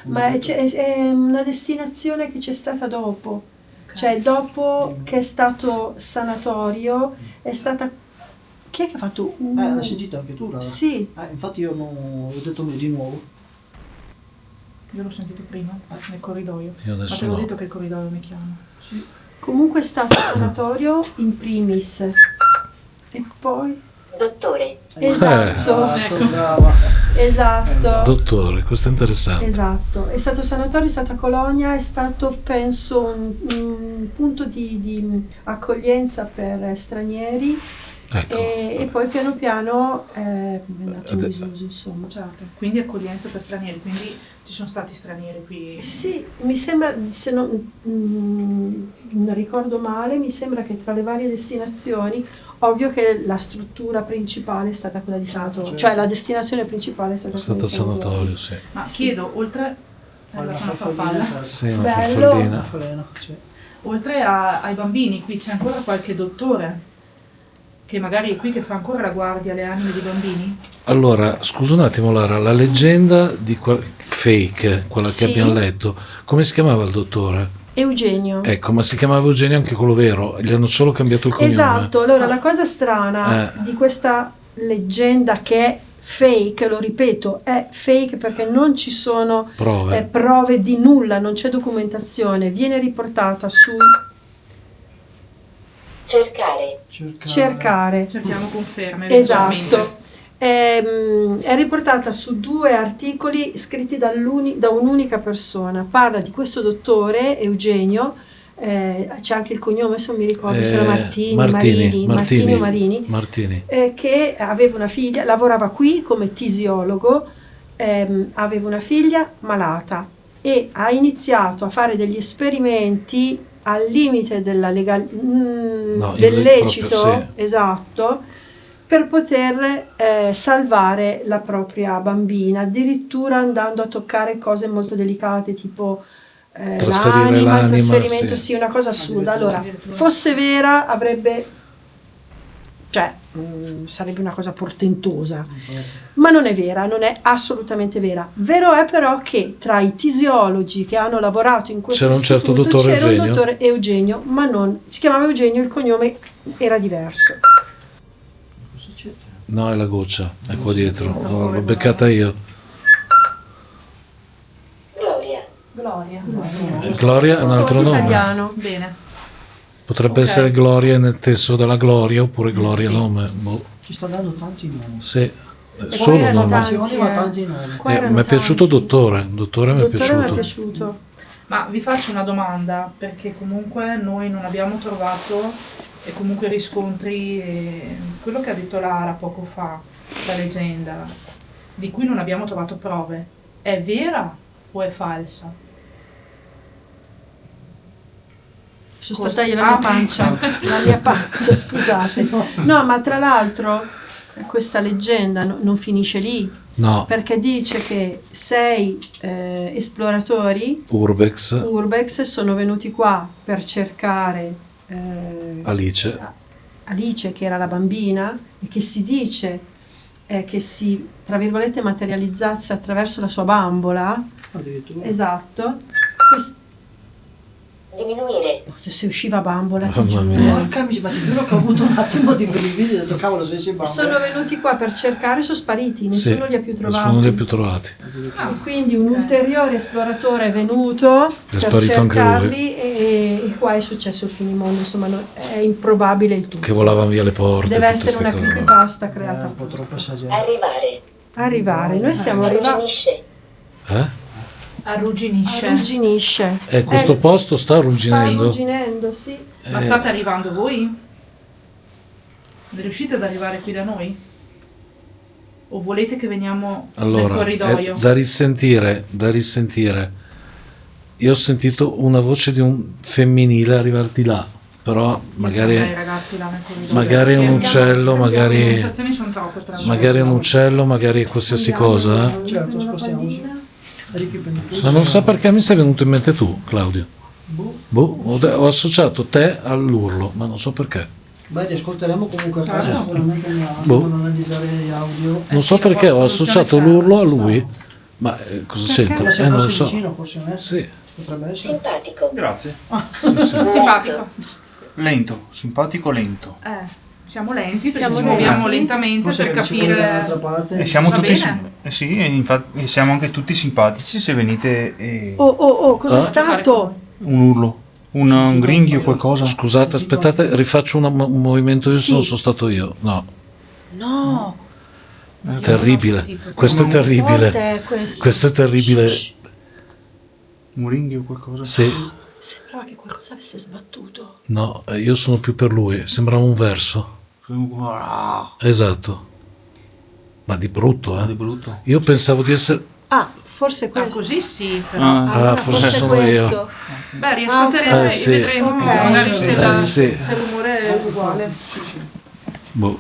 Ma è una destinazione che c'è stata dopo. Ok. Cioè, dopo che è stato sanatorio, è stata... Chi è che ha fatto? L'hai sentito anche tu? Sì. Infatti io non ho detto di nuovo. Io l'ho sentito prima, nel corridoio. Io Ma adesso te l'ho no. detto che il corridoio mi chiama. Comunque è stato sanatorio in primis. E poi... Dottore. Esatto, Ecco. Brava. esatto. Dottore, questo è interessante. Esatto, è stato sanatorio, è stata colonia, è stato penso un punto di accoglienza per stranieri Ecco. E poi piano piano è andato in disuso, insomma. Certo, quindi accoglienza per stranieri, quindi ci sono stati stranieri qui. Sì, mi sembra, se non ricordo male, mi sembra che tra le varie destinazioni, ovvio che la struttura principale è stata quella di sanatorio, cioè la destinazione principale è stata È quella stato di sanatorio. sanatorio, sì. Ma chiedo, oltre Una alla farfallina, farfalla, Sì, una Bello. farfallina. farfallina, sì. oltre ai bambini, qui c'è ancora qualche dottore che magari è qui che fa ancora la guardia alle anime dei bambini? Allora, scusa un attimo Lara, la leggenda di fake, quella che Sì. abbiamo letto, come si chiamava il dottore? Eugenio. Ecco, ma si chiamava Eugenio anche quello vero, gli hanno solo cambiato il cognome. Esatto, allora la cosa strana di questa leggenda che è fake, lo ripeto, è fake perché non ci sono Prove. prove di nulla, non c'è documentazione, viene riportata su Cercare. cercare. Cerchiamo conferme. Esatto. eventualmente. È riportata su 2 articoli scritti da un'unica persona. Parla di questo dottore Eugenio, c'è anche il cognome, adesso non mi ricordo se era Martini o Marini, Martini. che aveva una figlia, lavorava qui come tisiologo, aveva una figlia malata e ha iniziato a fare degli esperimenti al limite del lecito, proprio sì. esatto, per poter salvare la propria bambina, addirittura andando a toccare cose molto delicate tipo Trasferire l'anima, il l'anima, trasferimento, sì. sì, una cosa assurda. Allora, fosse vera avrebbe, cioè, sarebbe una cosa portentosa, ma non è vera, non è assolutamente vera. Vero è però che tra i tisiologi che hanno lavorato in questo C'era un certo istituto dottore c'era Eugenio? un dottore Eugenio, ma non, si chiamava Eugenio, il cognome era diverso. No, è la goccia, è qua dietro, l'ho beccata io. Gloria. Gloria. Gloria è un altro nome. Italiano. Bene. Potrebbe Ok. essere Gloria nel senso della gloria oppure Gloria Sì. nome. Boh. Ci sta dando tanti nomi. Sì, qua solo erano nome. tanti, Informazioni, ma tanti nomi. Qua Mi erano è piaciuto tanti. dottore mi è Dottore mi è piaciuto. piaciuto. Ma vi faccio una domanda, perché comunque noi non abbiamo trovato e comunque riscontri quello che ha detto Lara poco fa, la leggenda, di cui non abbiamo trovato prove. È vera o è falsa? Sono Cosa? stata io la mia Ah, pancia, la mia pancia, scusate. No, ma tra l'altro questa leggenda non finisce lì, No, perché dice che 6 esploratori Urbex, sono venuti qua per cercare Alice. Alice, che era la bambina, e che si dice che si, tra virgolette, materializzasse attraverso la sua bambola. Addirittura. Esatto. Diminuire. Se usciva bambola, ti Mamma giuro. mia. Porca miseria, ma ti giuro che ho avuto un attimo di brividi, ho detto cavolo se si Sono venuti qua per cercare, sono spariti, nessuno li ha più trovati. Nessuno li ha più trovati. E quindi un ulteriore esploratore è venuto per sparito anche cercarli e qua è successo il finimondo, insomma è improbabile il tutto. Che volavano via le porte. Deve tutte essere ste una cose. creepypasta creata un po' troppo apposta. esagerato. Arrivare. Arrivare, noi siamo arrivati. Arrugginisce. Arrugginisce. Arrugginisce. Questo posto sta Sta arrugginendo. arrugginendo, sì. Ma state arrivando voi? Riuscite ad arrivare qui da noi? O volete che veniamo nel Allora, corridoio? è da risentire. Io ho sentito una voce di un femminile arrivare di là, però magari, Dai, ragazzi, là nel corridoio. magari è un Perché uccello, Le magari, sensazioni sono troppe per me. magari è un uccello, magari è qualsiasi cosa. Certo, spostiamoci. Ricchi per di più. Ma non so perché mi sei venuto in mente tu, Claudio. Boh, ho associato te all'urlo, ma non so perché. Beh, ti ascolteremo comunque a casa, Certo. sicuramente mi Boh. devono analizzare gli audio. Non so sì, perché ho produzione associato serve. l'urlo a lui, ma cosa c'entra? Ma se Non lo fossi so. vicino forse non è? Sì, Potrebbe essere. Simpatico. Grazie. sì. Simpatico. Lento, simpatico lento. Siamo lenti, perché Siamo ci muoviamo lenti. lentamente Forse per che ci vuole dall'altra capire. parte. E siamo Va tutti bene. sì, e infatti siamo anche tutti simpatici se venite Cos'è Ah? stato? un urlo, un gringhio qualcosa. Scusate, aspettate, rifaccio un movimento, io Sì. sono stato io. No, No, terribile. sentito. Questo è forte terribile. è questo. Questo è terribile. Shh. Un gringhio qualcosa. Sì, Sembrava che qualcosa avesse sbattuto. no, io sono più per lui. Sembrava un verso. Esatto. Ma di brutto, Di brutto. Io pensavo di essere... Ah, forse Ah, questo. così sì, però. Allora, forse sono io. questo. Beh, riascolteremo e sì. vedremo Ok. magari se, Sì. se l'umore è uguale. Boh.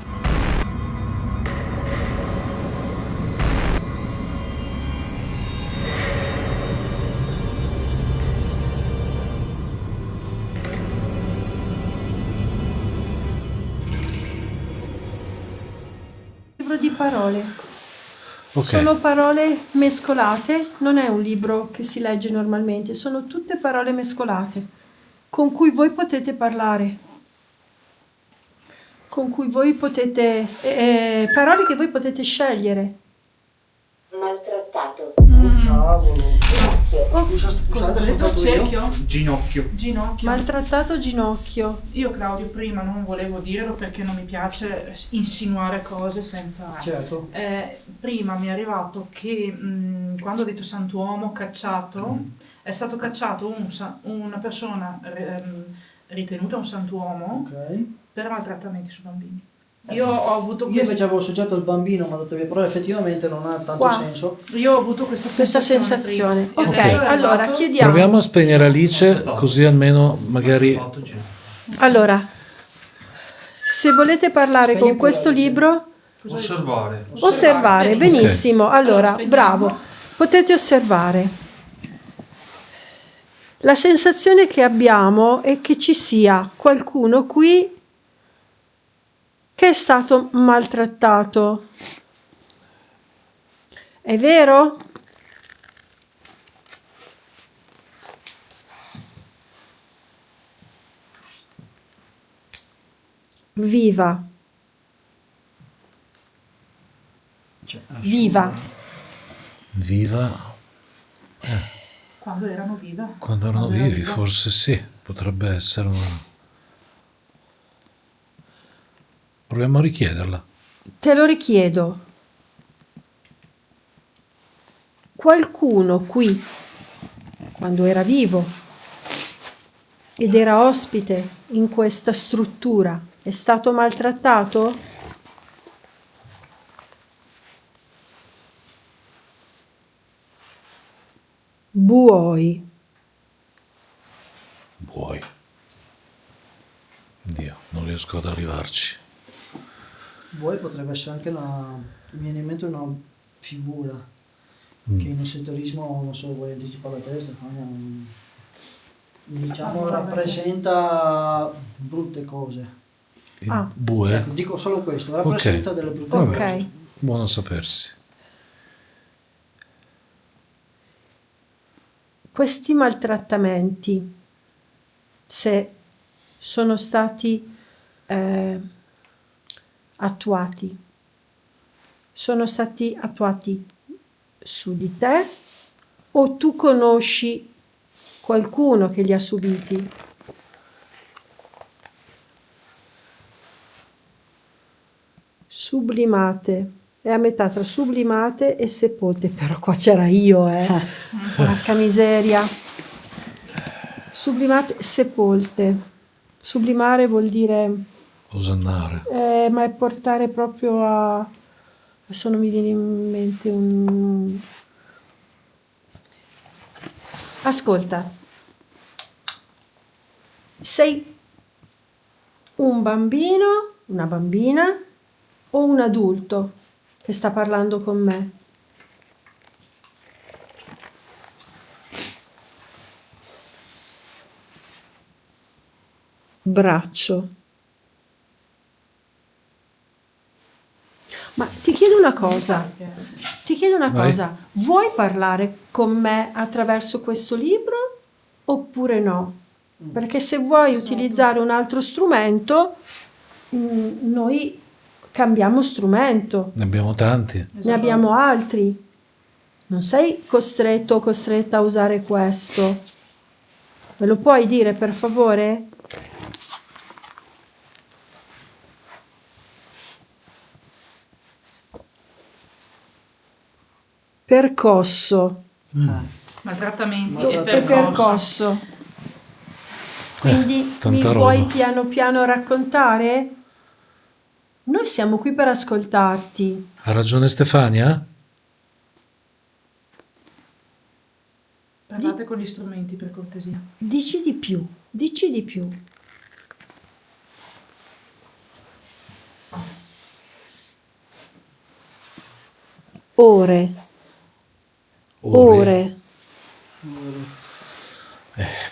Libro di parole. Ok. Sono parole mescolate, non è un libro che si legge normalmente, sono tutte parole mescolate con cui voi potete parlare, con cui voi potete, parole che voi potete scegliere. Maltrattato. Oh, cavolo. Oh, Scusate, sono stato io. Cerchio? Ginocchio. Ginocchio. maltrattato ginocchio. Io Claudio prima non volevo dirlo perché non mi piace insinuare cose senza... Certo. Prima mi è arrivato che quando ho detto santuomo cacciato, è stato cacciato una persona ritenuta un santuomo Ok. per maltrattamenti su bambini. Io ho avuto Io questa, invece avevo associato il bambino, ma però effettivamente non ha tanto Qua. senso. io ho avuto questa sensazione. sensazione. prima. E Ok, adesso è allora arrivato- chiediamo. Proviamo a spegnere Alice, così almeno magari... Allora, se volete parlare Spegni con pure questo Alice. libro, Osservare. osservare, benissimo. Allora, spegniamo. bravo, potete osservare. La sensazione che abbiamo è che ci sia qualcuno qui che è stato maltrattato. È vero? Viva, Cioè, viva. Viva. Quando erano vive. Quando erano vivi, forse sì. Potrebbe essere una... Proviamo a richiederla. Te lo richiedo. Qualcuno qui, quando era vivo ed era ospite in questa struttura, è stato maltrattato? Buoi. Vuoi? Dio, non riesco ad arrivarci. Vuoi potrebbe essere anche mi viene in mente una figura che in esoterismo, non so, vuoi anticipare la testa, diciamo rappresenta brutte cose. Il Ah. bue? Ecco, dico solo questo, rappresenta delle brutte Ok. cose. Buono a sapersi. Questi maltrattamenti, se sono stati attuati, sono stati attuati su di te o tu conosci qualcuno che li ha subiti? Sublimate. È a metà tra sublimate e sepolte, però qua c'era io, porca miseria. Sublimate, sepolte. Sublimare vuol dire, Osannare. ma è portare proprio a... Adesso non mi viene in mente un... Ascolta, sei un bambino, una bambina o un adulto che sta parlando con me? Braccio. Ma ti chiedo una cosa, Vai. vuoi parlare con me attraverso questo libro oppure no? Perché se vuoi utilizzare un altro strumento, noi cambiamo strumento, Ne abbiamo tanti. ne abbiamo altri. Non sei costretto o costretta a usare questo. Me lo puoi dire per favore? Percosso. Maltrattamenti Ma- e e Percosso. Quindi mi tanta vuoi roba. piano piano raccontare? Noi siamo qui per ascoltarti. Ha ragione Stefania? Parlate con gli strumenti, per cortesia. Dici di più, dici di più. Ore, ore.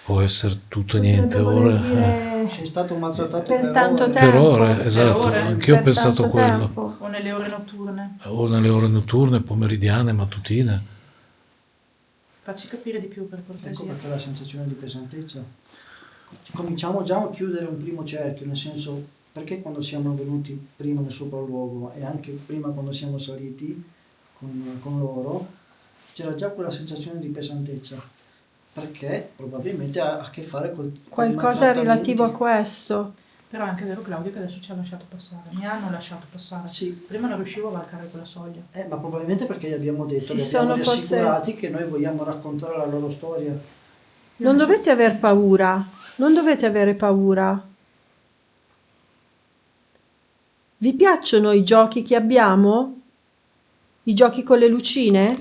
Può essere tutto e niente, Potrebbe voler ore. dire Sei stato maltrattato per tanto ore. tempo. Per ore, esatto, ore, anch'io ho per pensato tanto quello. tempo. O nelle ore notturne. O nelle ore notturne, pomeridiane, mattutine. Facci capire di più, per Ecco cortesia. perché la sensazione di pesantezza. Cominciamo già a chiudere un primo cerchio, nel senso, perché quando siamo venuti prima nel sopralluogo e anche prima quando siamo saliti con loro, c'era già quella sensazione di pesantezza. Perché probabilmente ha a che fare con Qualcosa relativo a questo. Però è anche vero, Claudio, che adesso ci ha lasciato passare. Mi hanno lasciato passare. Sì. Prima non riuscivo a varcare quella soglia. Ma probabilmente perché gli abbiamo detto, Si li abbiamo sono forse- rassicurati che noi vogliamo raccontare la loro storia. Non dovete aver paura, non dovete avere paura. Vi piacciono i giochi che abbiamo? I giochi con le lucine?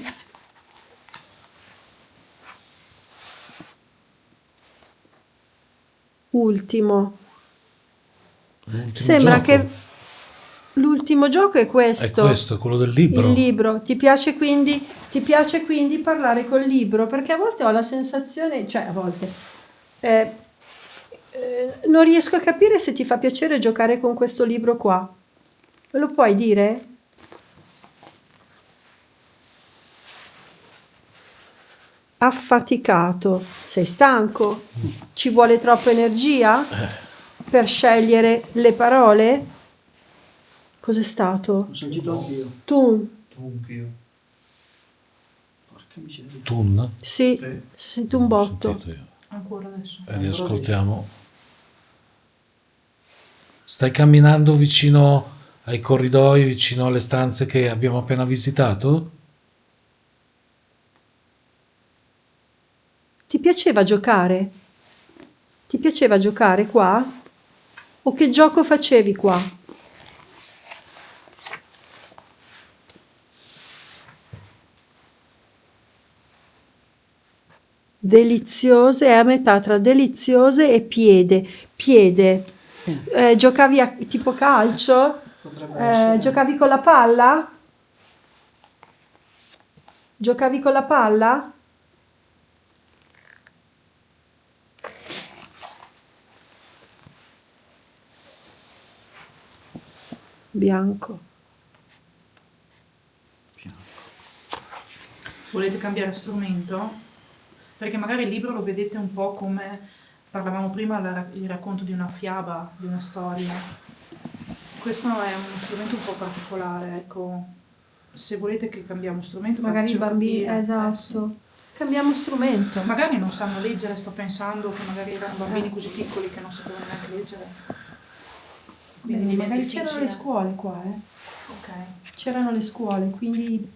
Ultimo. L'ultimo Sembra gioco. che l'ultimo gioco è È questo. questo, quello del libro. Il libro. Ti piace quindi parlare col libro? Perché a volte ho la sensazione, cioè a volte, non riesco a capire se ti fa piacere giocare con questo libro qua. Me lo puoi dire? Affaticato. Sei stanco? Ci vuole troppa energia per scegliere le parole? Cos'è stato? Ho sentito anch'io. Tu? Anch'io. Porca miseria. Tun? Sì, Sì. si sente un botto. Sentito io. Ancora adesso. Riascoltiamo. Stai camminando vicino ai corridoi, vicino alle stanze che abbiamo appena visitato? Ti piaceva giocare? Ti piaceva giocare qua? O che gioco facevi qua? Deliziose, è a metà tra deliziose e piede. Piede. Giocavi a tipo calcio? Potrebbe essere. Giocavi con la palla? Giocavi con la palla? Bianco. Volete cambiare strumento? Perché magari il libro lo vedete un po' come parlavamo prima, il racconto di una fiaba, di una storia. Questo è uno strumento un po' particolare, ecco. Se volete che cambiamo strumento, Magari i fatecelo bambini, capire. esatto. Cambiamo strumento. Magari non sanno leggere, sto pensando che magari erano bambini così piccoli che non sapevano neanche leggere. Quindi diventa magari difficile. c'erano le scuole qua, Ok. C'erano le scuole, quindi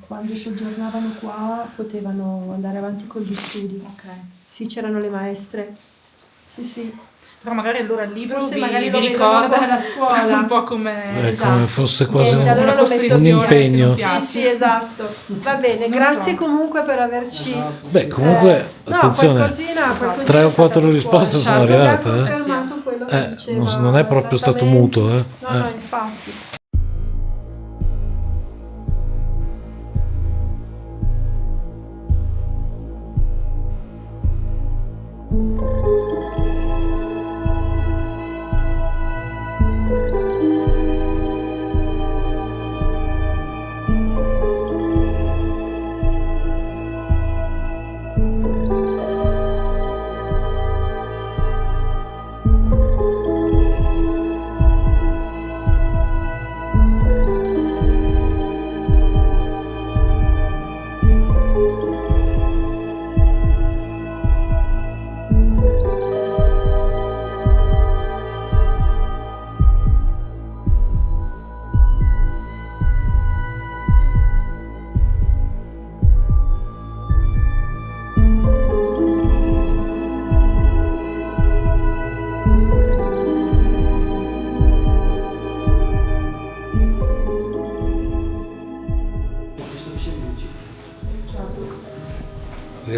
quando soggiornavano qua potevano andare avanti con gli studi. Ok. Sì, c'erano le maestre. Sì, sì. Però magari allora il libro Forse vi, magari vi lo vedono ricorda come la scuola. un po' come... Come fosse quasi Niente, allora un, lo metto un via. impegno. Che non Sì, sì, esatto. Va bene, Non grazie so. comunque per averci... Esatto. Beh, comunque, no, attenzione, qualcosina 3 o 4 sappiamo risposte fuori. sono Certo, arrivate. ha confermato quello che diceva Non è proprio stato trattamento. muto. No, no, infatti.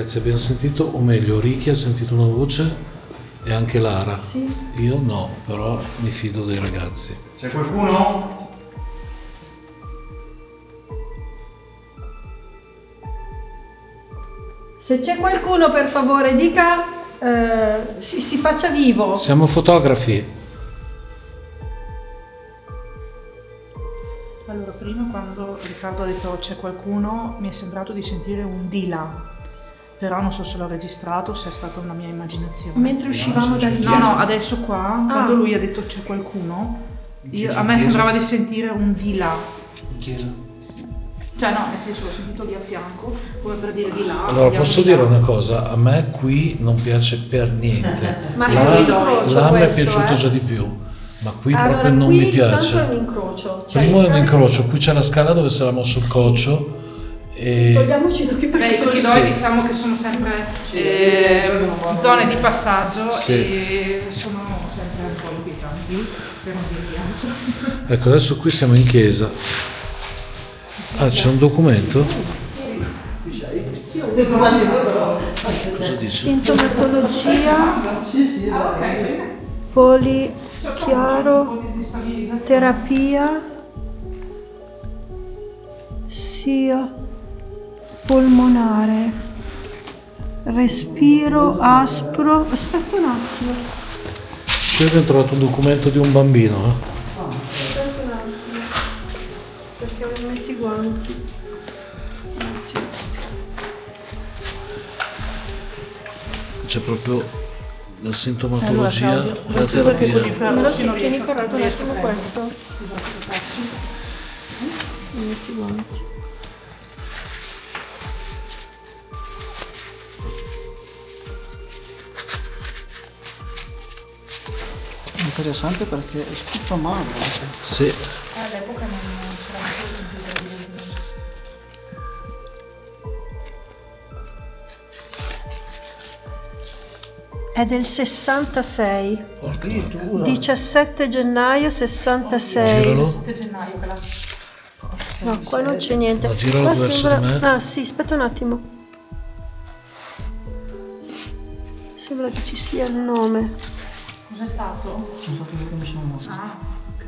ragazzi, abbiamo sentito, o meglio, Ricky ha sentito una voce e anche Lara. Sì. Io no, però mi fido dei ragazzi. C'è qualcuno? Se c'è qualcuno, per favore, dica, si faccia vivo. Siamo fotografi. Allora, prima quando Riccardo ha detto c'è qualcuno, mi è sembrato di sentire un di là. Però non so se l'ho registrato o se è stata una mia immaginazione. Mentre uscivamo da lì. No, adesso qua, quando lui ha detto c'è qualcuno, a me sembrava di sentire un di là. In chiesa. Cioè no, nel senso l'ho sentito lì a fianco, come per dire di là. Allora, andiamo posso di là. dire una cosa? A me qui non piace per niente. Ma Là, è un incrocio là mi è questo, piaciuto eh. già di più, ma qui Allora, proprio non qui mi piace. Tanto è un incrocio. Cioè, Primo è un scale- incrocio, qui c'è la scala dove siamo sul coccio e Togliamoci da qui Beh, i perché corridoi Sì. diciamo che sono sempre zone di passaggio Sì. e sono sempre un po' inquietanti, per non dire altro. ecco, adesso qui siamo in chiesa. Ah, c'è un documento? Cosa dice? sintomatologia, polichiaro, terapia, sia polmonare, respiro aspro. Aspetta un attimo. Qui abbiamo trovato un documento di un bambino. Aspetta un attimo, perché mi metti i guanti. C'è proprio la sintomatologia e la perché con terapia. l'inferno Me lo sì, non tieni riesco corretto un riesco a attimo prendere. questo. Mi metti i guanti. Interessante perché è scritto a mano. Sì, All'epoca non c'era ancora il computer. È del 66, porca vacca. 17 gennaio 66. Giralo. 7 gennaio che la... No, qua non c'è niente. No, giralo Qua verso di me. Ah sì, aspetta un attimo. Sembra che ci sia il nome. Cos'è stato? Sono stato io che mi sono mosso. Ah, ok.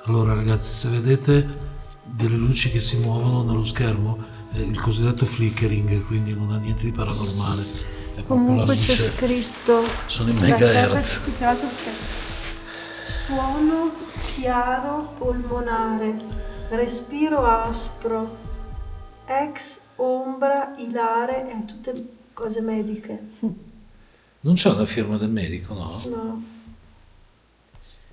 Allora ragazzi, se vedete delle luci che si muovono nello schermo, è il cosiddetto flickering, quindi non ha niente di paranormale. È proprio la Comunque c'è luce. scritto. Sono i Aspetta, megahertz. più che altro perché- Suono chiaro polmonare, respiro aspro, ex ombra ilare, è tutte cose mediche. Non c'è una firma del medico, no? No.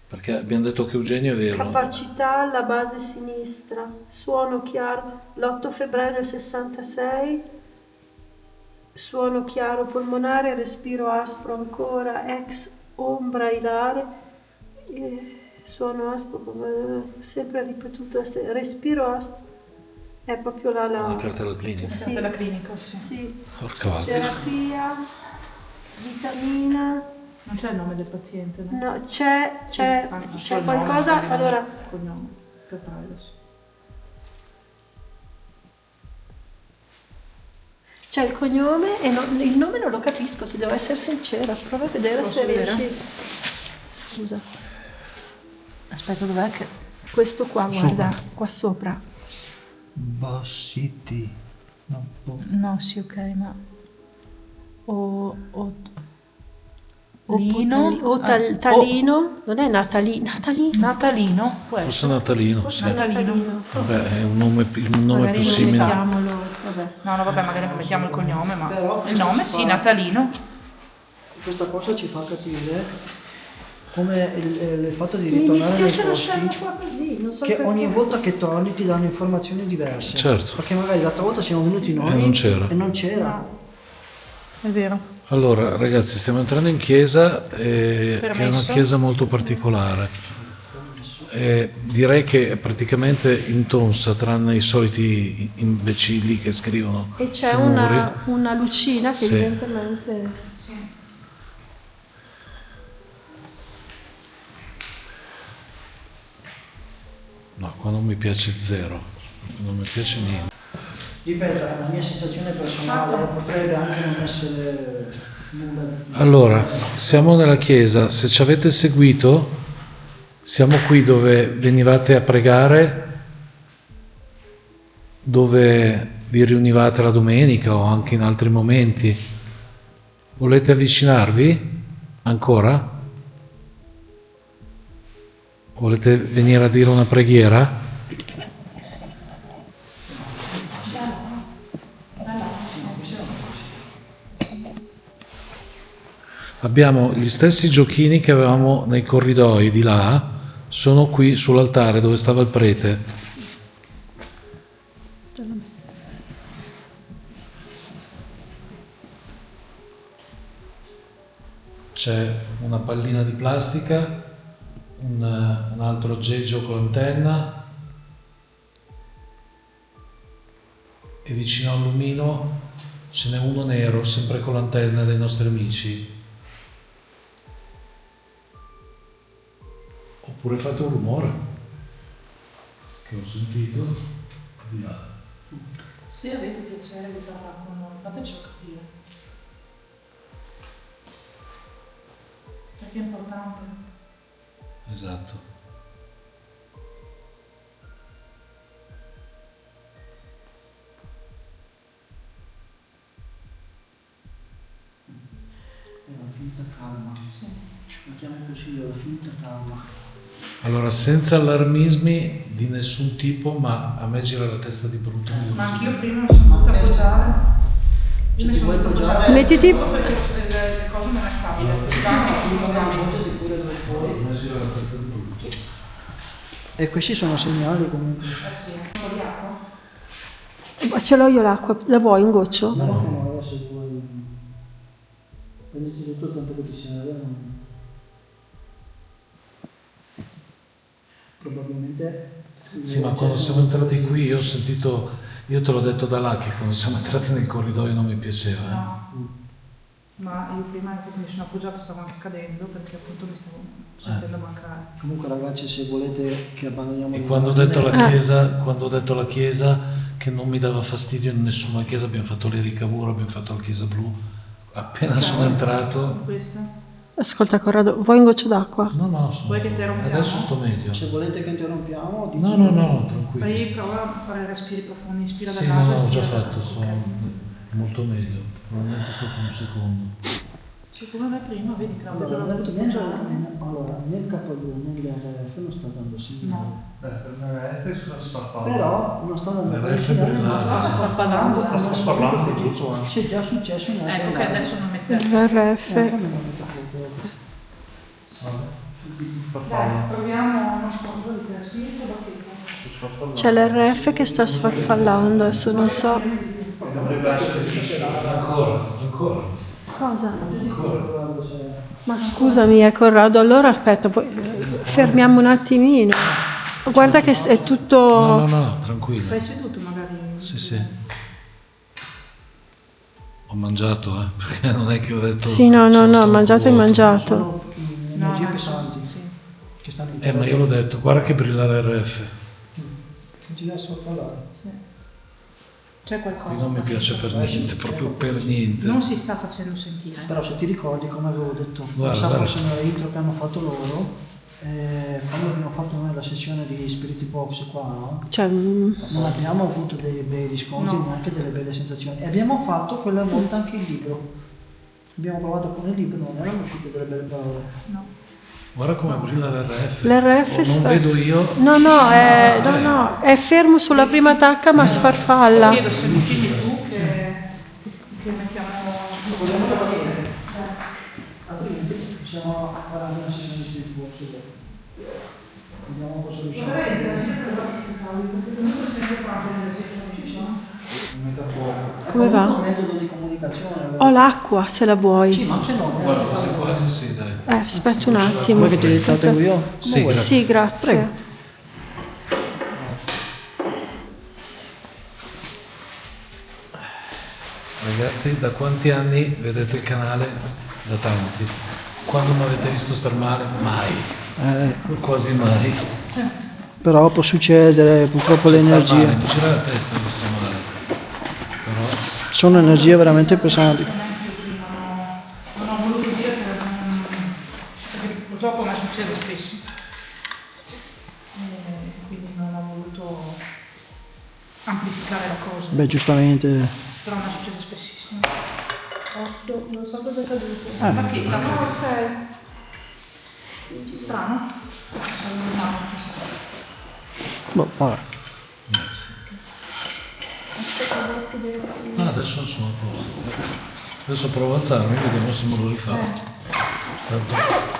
Perché abbiamo detto che Eugenio è vero. Capacità alla base sinistra, suono chiaro, l'8 febbraio del 66, suono chiaro polmonare, respiro aspro ancora, ex ombra ilare, suono aspro, sempre ripetuto, respiro aspro, è proprio La cartella clinica. Sì. Della clinica, sì. Sì, Porca vacca. terapia, vitamina, Non c'è il nome del paziente, no? no, c'è C'è qualcosa, allora... Cognome, per privacy. C'è il cognome e il nome non lo capisco, se devo essere sincera. Prova a vedere Posso se vedere? riesci. Scusa, Aspetta, dov'è che... questo qua, guarda, qua sopra. Bossiti. No, No, sì, ok, ma... Talino, non è Natalino. Natalino, può Forse essere. Natalino, sì. Natalino. Vabbè, è un nome Magari più non simile. mettiamolo. Vabbè. No, vabbè, magari non mettiamo il cognome, ma... Però il nome questo sì, fa- Natalino. Questa cosa ci fa capire come il fatto di Mi ritornare nei dispiace lasciarlo posti qua così, non so che perché. ogni volta che torni ti danno informazioni diverse. Certo. Perché magari l'altra volta siamo venuti noi non c'era. e non c'era. È vero. Allora, ragazzi, stiamo entrando in chiesa, che è una Permesso? chiesa molto particolare. Direi che è praticamente intonsa, tranne i soliti imbecilli che scrivono E c'è sui muri. una lucina che Sì. evidentemente... No, qua non mi piace zero, non mi piace niente. Ripeto, è una mia sensazione personale, potrebbe anche non essere nulla. Allora, siamo nella chiesa, se ci avete seguito, siamo qui dove venivate a pregare, dove vi riunivate la domenica o anche in altri momenti. Volete avvicinarvi ancora? Volete venire a dire una preghiera? Abbiamo gli stessi giochini che avevamo nei corridoi di là, sono qui sull'altare dove stava il prete. C'è una pallina di plastica, un altro aggeggio con l'antenna e vicino all'omino ce n'è uno nero, sempre con l'antenna dei nostri amici. Oppure fate un rumore che ho sentito di là. Se avete piacere di parlare con noi, fatecelo capire. Perché è importante. Esatto. È una finta calma. Sì. Mi chiamo così, la finta calma. Allora, senza allarmismi di nessun tipo, ma a me gira la testa di brutto. Ma anch'io prima mi sono dovuta appoggiare. Io mi sono dovuta appoggiare. Mettiti- Perché le cose non è stabile. A me gira la testa di brutto. E questi sono segnali comunque. Sì, un po' di acqua. Ce l'ho io l'acqua, la vuoi un goccio? No, adesso vuoi. Prenditi tutto tanto che ti sia vero. Probabilmente. Sì, ma quando siamo entrati qui io ho sentito, io te l'ho detto da là che quando siamo entrati nel corridoio non mi piaceva. No. Ma io prima infatti mi sono appoggiata, stavo anche cadendo perché appunto mi stavo sentendo mancare. Comunque ragazzi, se volete che abbandoniamo E il quando ho ordine- detto alla chiesa, quando ho detto alla chiesa che non mi dava fastidio in nessuna chiesa, abbiamo fatto le ricavure, abbiamo fatto la chiesa blu. Appena sono entrato, Queste? Ascolta Corrado, vuoi un goccio d'acqua? no, Vuoi che interrompiamo? adesso sto meglio. Se volete che interrompiamo, No, tranquillo. Poi prova a fare respiri profondi, ispira da Sì, naso. no, ho già espira da- fatto, sto ok. molto meglio. Probabilmente è stato un secondo. Sì, come me prima, vedi Claudio, Allora, l'ho dovuto appoggiare. nel K2, nell'RF non sta dando segnale. No. Però non sta dando L'RF segnale, brillante. ma Sta sfarfallando. sta sfarfallando che tutto, eh. c'è già successo in altri Ecco che lati. adesso non mette. RF. Anche a me non mette fuoco. Dai, proviamo, non so, cosa dite, spirito o bacchetta? C'è l'RF che sta sfarfallando, adesso non so Dovrebbe essere fisso. Ancora. cosa. Guarda se- Ma scusami, Corrado, allora aspetta, poi fermiamo un attimino. Guarda che è tutto... No, tranquillo. Stai seduto magari? Sì. Ho mangiato, perché non è che ho detto... Sì, no, sono stato mangiato e vuoto. mangiato. Sono energie no, pesanti sì. che stanno Ma io l'ho detto, guarda che brilla l'RF. Non ci deve sfarfallare. Sì. C'è qualcosa. Qui non mi piace per niente, proprio per niente. Non si sta facendo sentire. Però se ti ricordi, come avevo detto, Guarda. forse nella intro che hanno fatto loro, quando abbiamo fatto noi la sessione di Spirit Box qua, no? Cioè, Non abbiamo avuto dei bei riscontri, No. neanche delle belle sensazioni. E abbiamo fatto quella volta anche il libro. Abbiamo provato con il libro, non erano uscite delle belle parole. No. Guarda come brilla l'RF. L'RF Non sfa- vedo io. no, è fermo sulla prima tacca ma sfarfalla. Chiedo se mi fidi tu che mettiamo... Altrimenti possiamo fare una sessione di Spirit Box dopo. Vediamo cosa riusciamo a Come va? un metodo di comunicazione. Ho l'acqua se la Sì, vuoi. ma se no, Guarda, quasi sì, dai. Aspetta un attimo. vuoi che te la tengo io? Sì, grazie. Sì, grazie. Ragazzi, da quanti anni vedete il canale? Da tanti. Quando mi avete visto star male? Mai. Quasi mai. Però può succedere, purtroppo Star l'energia. male, mi gira la testa questo male. Sono energie veramente pesanti. Non ho voluto dire perché purtroppo mi succede spesso. Quindi non ho voluto amplificare la cosa. Beh, giustamente. Però mi succede spessissimo. Occhio, non so cosa è caduto. La macchietta, no, ok. Strano. Sono una fissa. Boh, vabbè. No, adesso sono a posto. Adesso provo a alzarmi, vediamo se me lo rifà. Tanto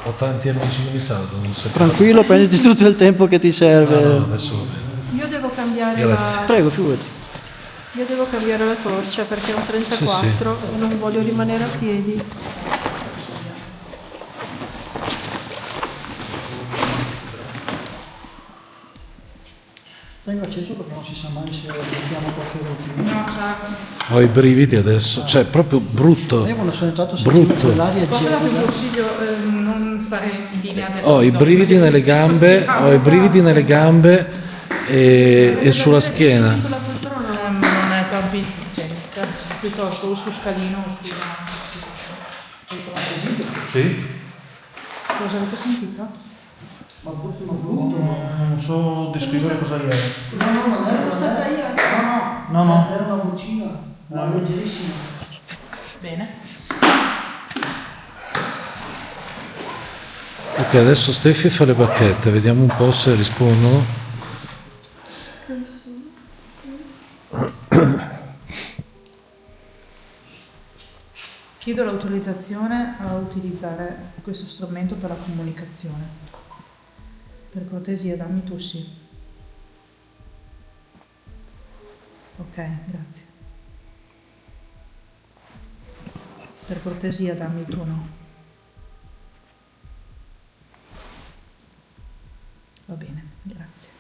ho tanti amici che mi salutano. Non so. Tranquillo, prenditi tutto il tempo che ti serve. No, adesso va bene. Io devo cambiare Grazie. Prego, figurati. io devo cambiare la torcia perché è un 34 e non voglio rimanere a piedi. Tengo acceso perché non si sa mai se mettiamo qualche routine. No, certo. Ho i brividi adesso, cioè proprio brutto. Io quando sono entrato Brutto. sentivo quell'aria Posso darti un gelida. consiglio? Non stare in linea del Ho i brividi nelle gambe, ho i brividi nelle gambe e sulla schiena. Sulla poltrona. Non è tanto intelligente, piuttosto o su scalino o su... Sì? Cosa avete sentito? Non so descrivere cosa era. Sono stata io. No. Era una vocina, ma leggerissima. Bene. Ok, adesso Steffi fa le bacchette, vediamo un po' se rispondono. Chiedo l'autorizzazione a utilizzare questo strumento per la comunicazione. Per cortesia, dammi tu sì. Ok, grazie. Per cortesia, dammi tu no. Va bene, grazie.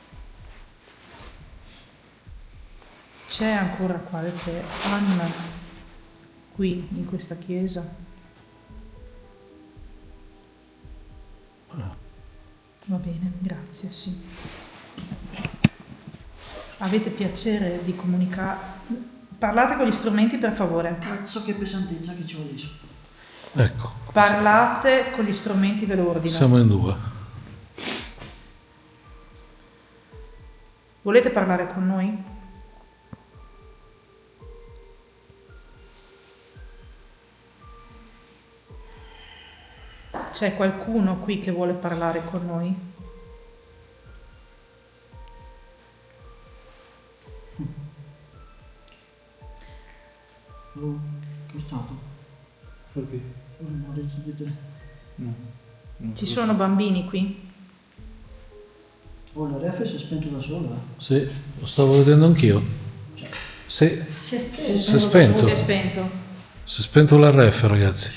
C'è ancora qualche anima qui in questa chiesa? Va bene, grazie, sì. Avete piacere di comunicare? Parlate con gli strumenti, per favore. Cazzo, che pesantezza che c'ho adesso. Ecco, Parlate con gli strumenti, ve lo ordino. siamo in due. Volete parlare con noi? C'è qualcuno qui che vuole parlare con noi? Oh, che è stato? Perché? Non ho detto di te. No. Ci sono bambini qui? Oh, la ref si è spento da sola. Sì, lo stavo vedendo anch'io. Sì, Si è si è spento. Si è spento. Si è spento l'RF, ragazzi.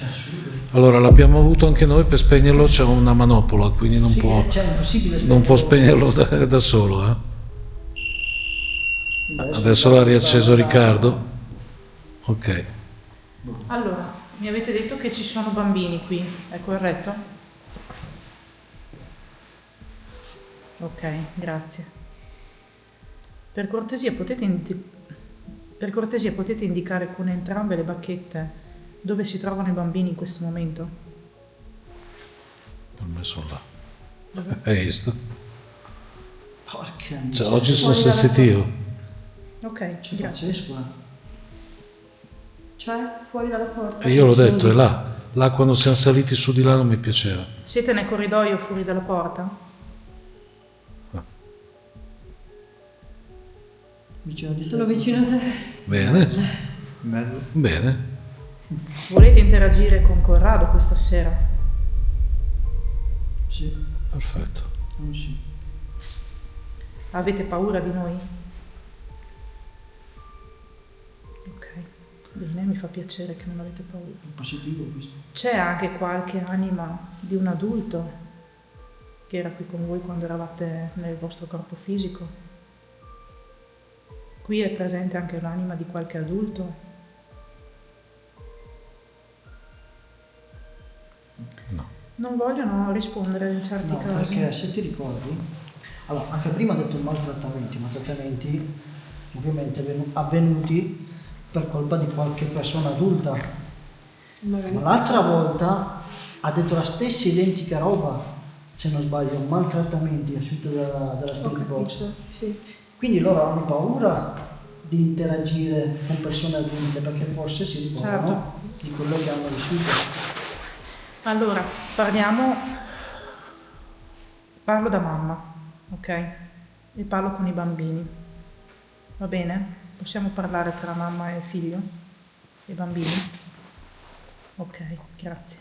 Allora, l'abbiamo avuto anche noi, per spegnerlo c'è una manopola, quindi non può, Cioè, è impossibile non può spegnerlo da solo. Adesso l'ha riacceso Riccardo. Ok. Allora, mi avete detto che ci sono bambini qui, è corretto? Ok, grazie. Per cortesia potete indicare con entrambe le bacchette dove si trovano i bambini in questo momento? Per me sono là. Hai visto? Porca Cioè, miseria. oggi sono sensitivo. Ok, C'è grazie. pazzesco, Cioè, fuori dalla porta. E io l'ho detto, è là. Là quando siamo saliti su di là non mi piaceva. Siete nel corridoio fuori dalla porta? Vicino di te. Sono vicino a te. Bene, Bello. bene. Volete interagire con Corrado questa sera? Sì, Perfetto. sì. Avete paura di noi? Ok, bene, mi fa piacere che non avete paura. È positivo questo. C'è anche qualche anima di un adulto che era qui con voi quando eravate nel vostro corpo fisico? Qui è presente anche l'anima di qualche adulto? No. Non vogliono rispondere in certi No, casi. perché se ti ricordi, allora anche prima ho detto maltrattamenti, ma trattamenti ovviamente avvenuti per colpa di qualche persona adulta. Magari. Ma l'altra volta ha detto la stessa identica roba, se non sbaglio, maltrattamenti a seguito della Ho Spirit Box. capito, sì. Quindi loro hanno paura di interagire con persone adulte perché forse si ricordano Certo. di quello che hanno vissuto. Allora, parlo da mamma, ok? E parlo con i bambini, va bene? Possiamo parlare tra mamma e figlio? E bambini? Ok, grazie.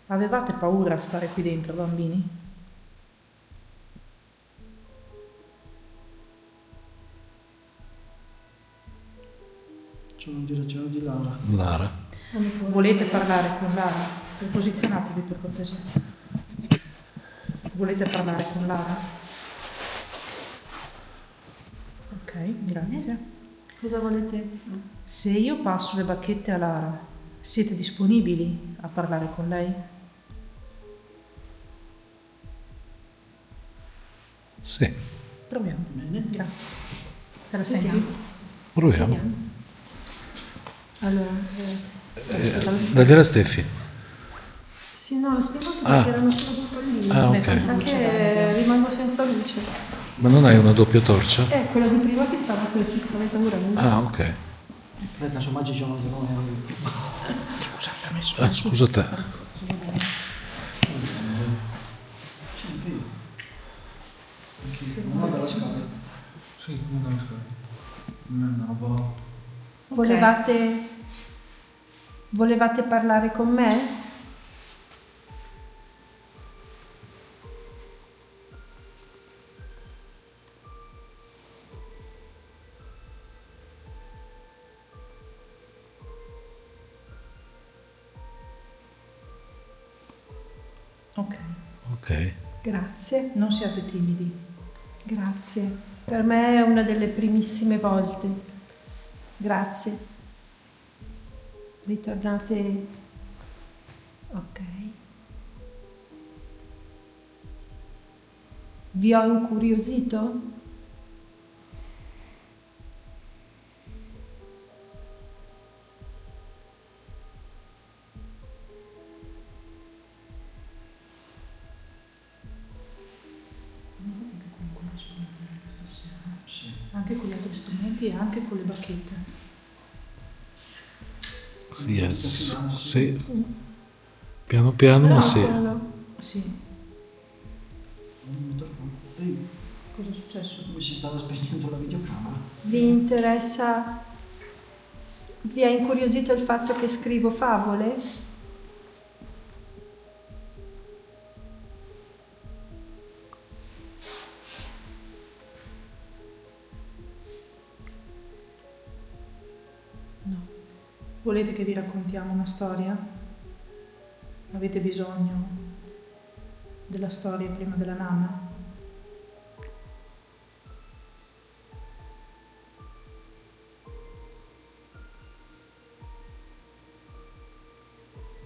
Avevate paura a stare qui dentro, bambini? Sono in direzione di Lara. Lara. Volete parlare con Lara? Posizionatevi per cortesia. Volete parlare con Lara? Ok, grazie. Cosa volete? Se io passo le bacchette a Lara, siete disponibili a parlare con lei? Sì, Proviamo. Bene. Grazie. Te la senti? proviamo. Allora, Dagliela a Steffi. sì, no, lo spiego anche Ah. perché erano solo due pallini. Ah, Mi ok. sa che rimango senza luce. Ma non hai una doppia torcia? Quella di prima che si stava esaurendo. Ah, ok. Aspetta, su Maggi c'è un Scusa, ha messo Ah, scusa te. non dalla scala. Sì, non è una roba. Volevate parlare con me? Ok, Ok. Grazie, non siate timidi. grazie. Per me è una delle primissime volte. Grazie. Ritornate. Ok. Vi ho incuriosito? Anche con gli altri strumenti e anche con le bacchette. Yes. Sì. Piano piano, ma sì. Sì. Cosa è successo? Come si stava spegnendo la videocamera. Vi interessa? Vi ha incuriosito il fatto che scrivo favole? Volete che vi raccontiamo una storia? Avete bisogno della storia prima della nanna?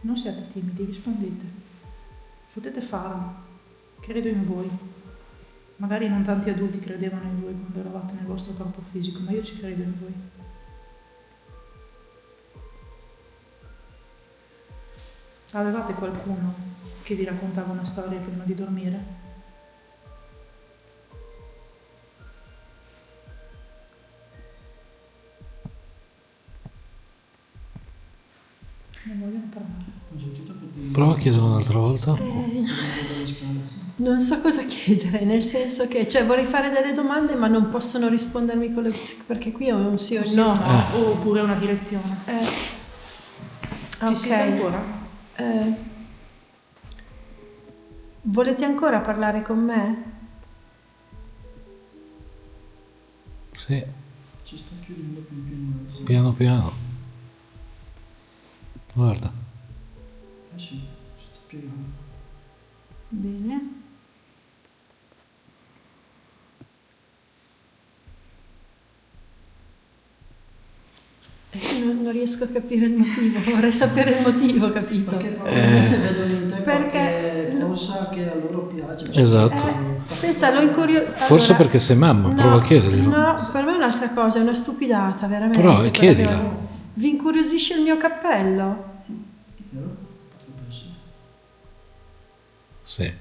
Non siate timidi, rispondete. Potete farlo. Credo in voi. Magari non tanti adulti credevano in voi quando eravate nel vostro corpo fisico, ma io ci credo in voi. Avevate qualcuno che vi raccontava una storia prima di dormire? Non vogliono parlare. Prova a chiedere un'altra volta. Non so cosa chiedere, nel senso che, cioè, vorrei fare delle domande ma non possono rispondermi con le, perché qui è un sì o un no. Oppure una direzione. Ci siete ancora? Volete ancora parlare con me? Sì, Ci sta chiudendo più. piano piano. Guarda. Sì, ci sta piegando. Bene. Non riesco a capire il motivo, vorrei sapere il motivo, capito? Perché probabilmente vedono in te Perché qualche cosa che a loro piace. Esatto. Pensa, l'ho Forse perché sei mamma, prova a chiederglielo. No, per me è un'altra cosa, è una stupidata, veramente. Però, quella chiedila. che ho. Vi incuriosisce il mio cappello? Sì.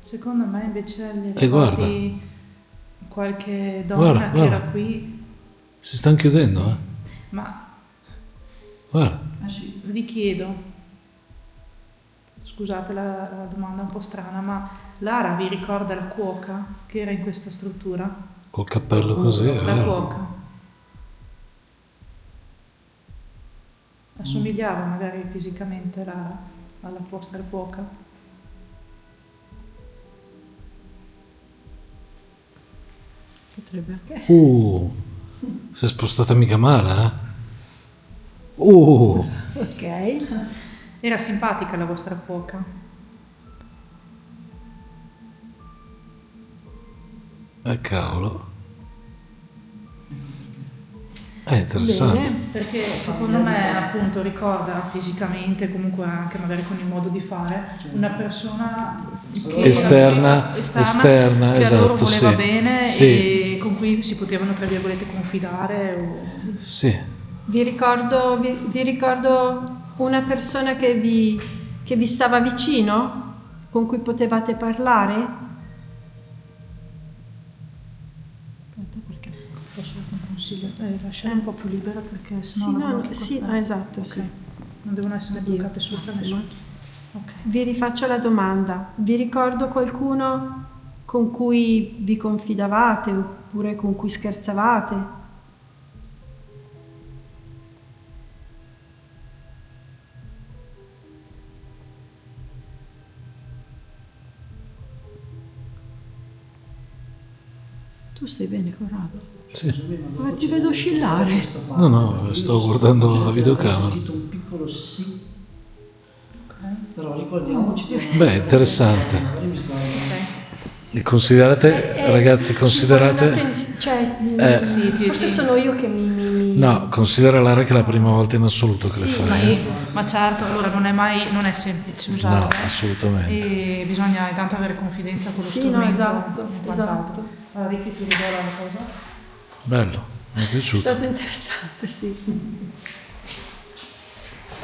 Secondo me invece gli E guarda. ricordi qualche donna Guarda, che guarda. era qui, Si stanno chiudendo, eh? ma Guarda. vi chiedo, scusate la domanda è un po' strana, ma Lara vi ricorda la cuoca che era in questa struttura? Col cappello così, è La vero. cuoca. Assomigliava magari fisicamente alla vostra cuoca? Potrebbe anche. Si è spostata mica male, eh? Ok. Era simpatica la vostra cuoca? Cavolo. È interessante. Bene. Perché secondo me appunto ricorda fisicamente, comunque anche magari con il modo di fare, una persona che Esterna, che esatto, a loro voleva sì. bene Sì. e con cui si potevano tra virgolette confidare. Sì. Vi ricordo una persona che vi stava vicino, con cui potevate parlare? Aspetta, perché? Posso dare un consiglio? Lasciare un po' più libera perché Sì, sennò la no, blocchi sì, qua. esatto, Ok. sì. Non devono essere Oddio. bloccate sopra nessuno. Ok. Vi rifaccio la domanda. Vi ricordo qualcuno con cui vi confidavate oppure con cui scherzavate? Tu stai bene, Corrado? Sì. Ma ti vedo oscillare. No, sto guardando la videocamera. Ho sentito un piccolo sì. Però ricordiamoci di... Beh, interessante. Magari mi sbaglio. E considerate, ragazzi, considerate... Sì, forse sono io che mi... No, considera Lara che è la prima volta in assoluto che le Sì, fai. Ma certo, allora non è semplice usare. No, assolutamente. E bisogna intanto avere confidenza con lo Sì, strumento. no, esatto, e quant'altro. esatto. Allora Ricky ti rivola la cosa. Bello, mi è È piaciuto. stato interessante, sì.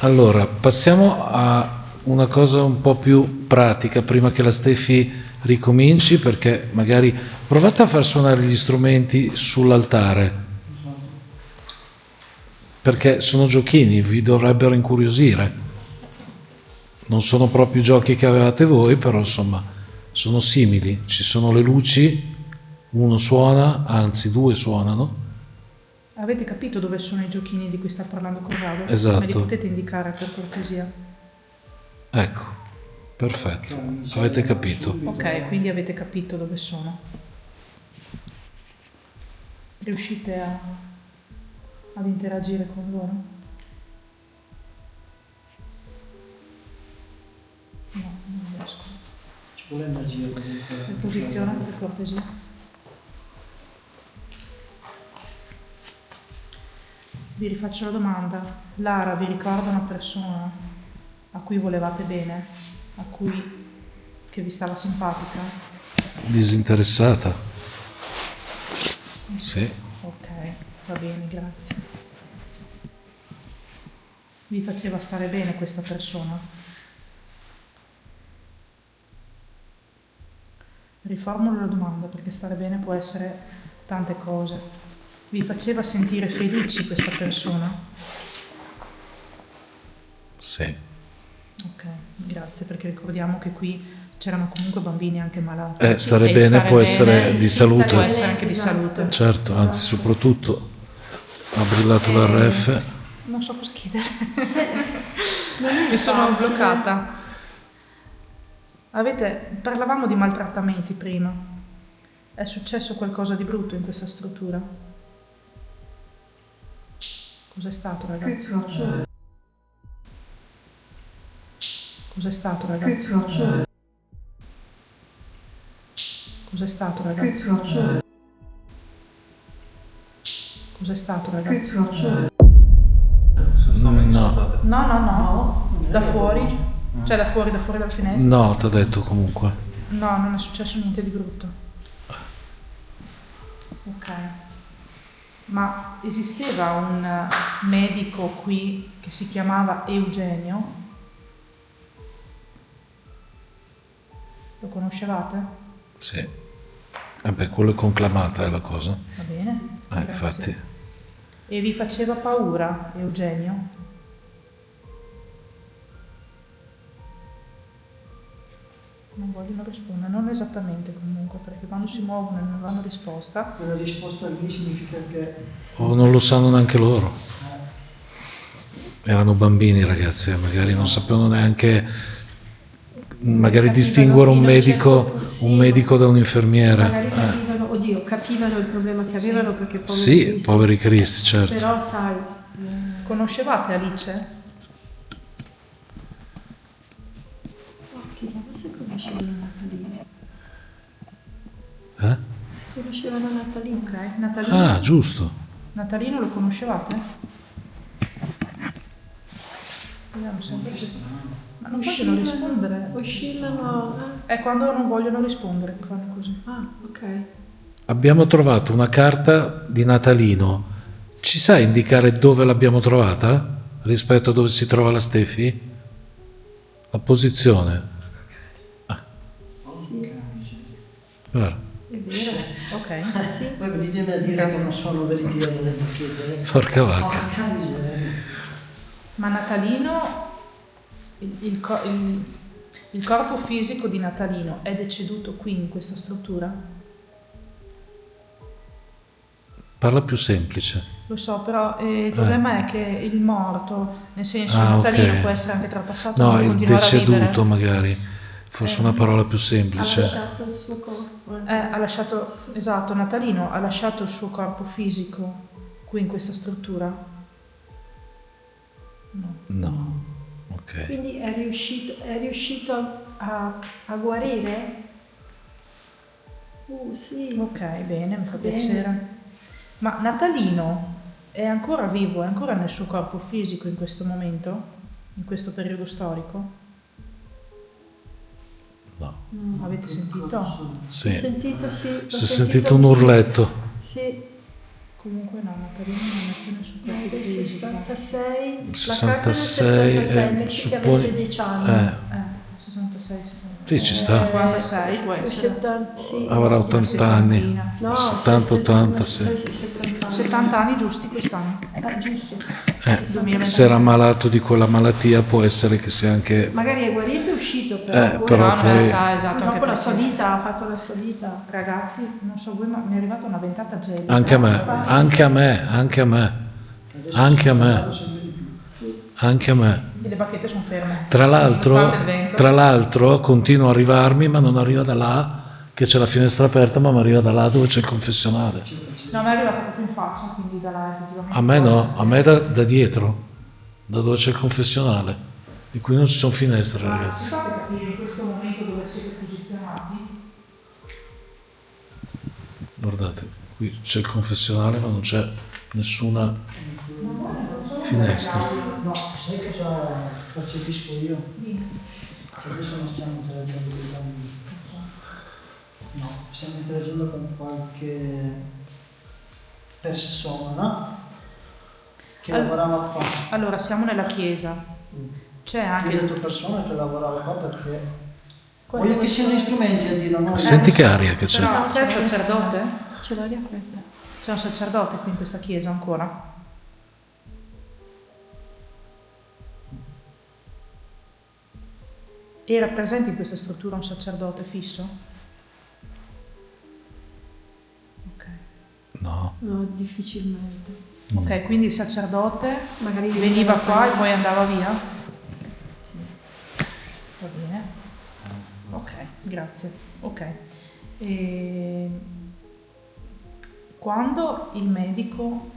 Allora, passiamo a una cosa un po' più pratica prima che la Stefi ricominci, perché magari provate a far suonare gli strumenti sull'altare, perché sono giochini, vi dovrebbero incuriosire. Non sono proprio i giochi che avevate voi, però insomma sono simili. Ci sono le luci, uno suona, anzi due suonano. Avete capito dove sono i giochini di cui sta parlando Corrado? Esatto. Me li potete indicare per cortesia? Ecco, perfetto, avete capito. Ok, quindi avete capito dove sono. Riuscite ad interagire con loro? No, non riesco. Ci vuole energia comunque. Per posizione, per cortesia. Vi rifaccio la domanda. Lara vi ricorda una persona a cui volevate bene, che vi stava simpatica? Disinteressata? Sì. Ok, va bene, grazie. Vi faceva stare bene questa persona? Riformulo la domanda perché stare bene può essere tante cose. Vi faceva sentire felici questa persona? Sì. Ok, grazie, perché ricordiamo che qui c'erano comunque bambini anche malati. Stare E bene stare può bene essere di salute. può essere anche di Esatto. salute. Certo, anzi soprattutto ha brillato l'RF. Non so cosa chiedere. Mi sono bloccata. Parlavamo di maltrattamenti prima. È successo qualcosa di brutto in questa struttura? Cos'è stato, ragazzi? Cos'è stato, ragazzi? Cos'è stato, ragazzi? Cos'è stato, ragazzi? No, No. Da fuori? Cioè da fuori dalla finestra? no, t'ho detto comunque. No, non è successo niente di brutto. Ok. Ma esisteva un medico qui che si chiamava Eugenio? Lo conoscevate? Sì. Vabbè, quello è conclamata è la cosa. Va bene. Grazie. Infatti. E vi faceva paura, Eugenio? Non vogliono rispondere, non esattamente comunque, perché quando si muovono e non danno risposta. Quella risposta lì significa che... O non lo sanno neanche loro. Erano bambini, ragazzi, magari non sapevano neanche magari distinguere un medico da un'infermiera. Magari capivano il problema che avevano perché poveri Sì, cristi. poveri cristi, certo. Però sai, Conoscevate Alice? se conoscevano Natalino. Se conoscevano Natalino. Ok, Natalino. Ah, giusto. Natalino lo conoscevate? Vediamo sempre questo. Ma non vogliono rispondere. Oscillano. È quando non vogliono rispondere che fanno così. Ah, ok. Abbiamo trovato una carta di Natalino. Ci sai indicare dove l'abbiamo trovata? Rispetto a dove si trova la Stefi? La posizione. Guarda. È vero. Ok. Sì. Poi venitemi a dire che non sono veritiere le bacchette. Porca vacca. Porca miseria. Ma Natalino, il corpo fisico di Natalino è deceduto qui in questa struttura? Parla più semplice. Lo so, però il problema è che il morto, nel senso Ah, Natalino ok. può essere anche trapassato No, e il continuare a deceduto vivere. magari. Forse una parola più Ha semplice. lasciato il suo corpo. Ha lasciato, esatto, Natalino ha lasciato il suo corpo fisico qui in questa struttura? No. No. Ok. Quindi è riuscito a guarire? Sì. Ok, bene, mi fa Bene. piacere. Ma Natalino è ancora vivo, è ancora nel suo corpo fisico in questo momento? In questo periodo storico? No. Avete sentito? Sì. Ho sentito, sì. Si è sentito un urletto. Sì. Comunque no, Natalino non è più nel suo corpo Del fisico. 66. 66, La carta del 66, metti che avesse supponi- 16 anni. 66, Sì, ci sta. 56 può essere. 70, sì. Avrà 80 anni. No, 70, 80, sì. 70 anni. 70 anni giusti quest'anno. Giusto. Se era malato di quella malattia può essere che sia anche... Magari è guarito e uscito, però, poi- però No, non poi- si sa, esatto. Anche dopo la sua perché- vita, ha fatto la sua vita. Ragazzi, non so voi, ma mi è arrivata una ventata gelida. Anche a me, anche a me, anche a me, anche a me, anche a me. E le bacchette sono ferme. Tra Nonostante il vento. l'altro continua a arrivarmi, ma non arriva da là, che c'è la finestra aperta, ma mi arriva da là dove c'è il confessionale. No, mi è arrivata proprio in faccia, quindi da là effettivamente. A me no, a me da dietro, da dove c'è il confessionale. E qui non ci sono finestre, ragazzi. Fate capire in questo momento dove siete posizionati? Guardate, qui c'è il confessionale, ma non c'è nessuna finestra. No, sai cosa percepisco io? Che adesso non stiamo interagendo con i bambini. No, stiamo interagendo con qualche persona che lavorava qua. Allora, siamo nella chiesa. C'è Io anche... ho detto persona che lavorava qua perché voglio che siano gli strumenti a dire no. Senti che aria che c'è. Però c'è il sacerdote? C'è l'aria fredda. C'è un sacerdote qui in questa chiesa ancora? Era presente in questa struttura un sacerdote fisso? Ok. No. No, difficilmente. Ok, quindi il sacerdote Magari veniva qua e poi andava via? Va bene. Ok, grazie. Ok. E... Quando il medico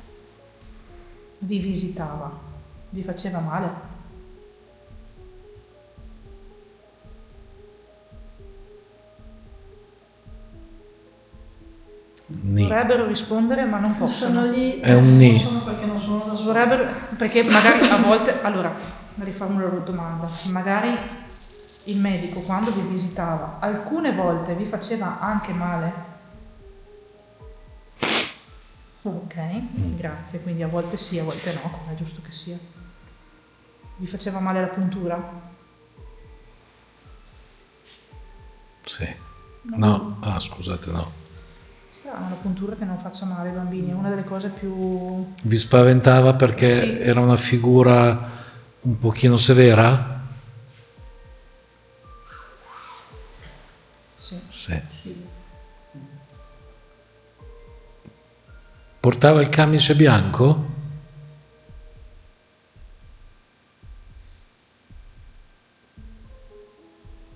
vi visitava, vi faceva male? Ni. Vorrebbero rispondere ma non possono. sono lì. È un ni. Sono perché non sono da solo. Vorrebbero, perché magari a volte, allora, riformulo la domanda, magari il medico quando vi visitava alcune volte vi faceva anche male? Ok, grazie, quindi a volte sì, a volte no, come è giusto che sia. Vi faceva male la puntura? Sì. No, scusate, no. Strano la puntura che non faccia male ai bambini, è una delle cose più... Vi spaventava perché Sì. era una figura un pochino severa? Sì. Sì. Sì. Portava il camice bianco?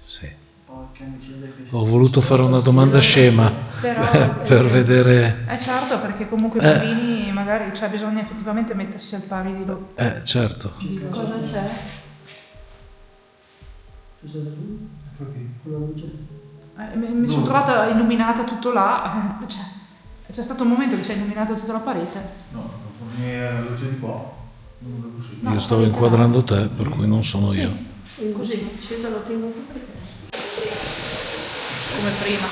Sì. Porca miseria, che Ho voluto fare una domanda scema Però- per vedere... Certo, perché comunque i bambini magari, cioè bisogna effettivamente mettersi al pari di loro. certo. Cosa c'è? con la luce. Mi sono trovata illuminata tutto là, cioè, c'è stato un momento che si è illuminata tutta la parete. No, la luce di qua. Non vedo così. No, Io stavo inquadrando te, per cui non sono io. Così, accesa la tengo qui perché... Come prima.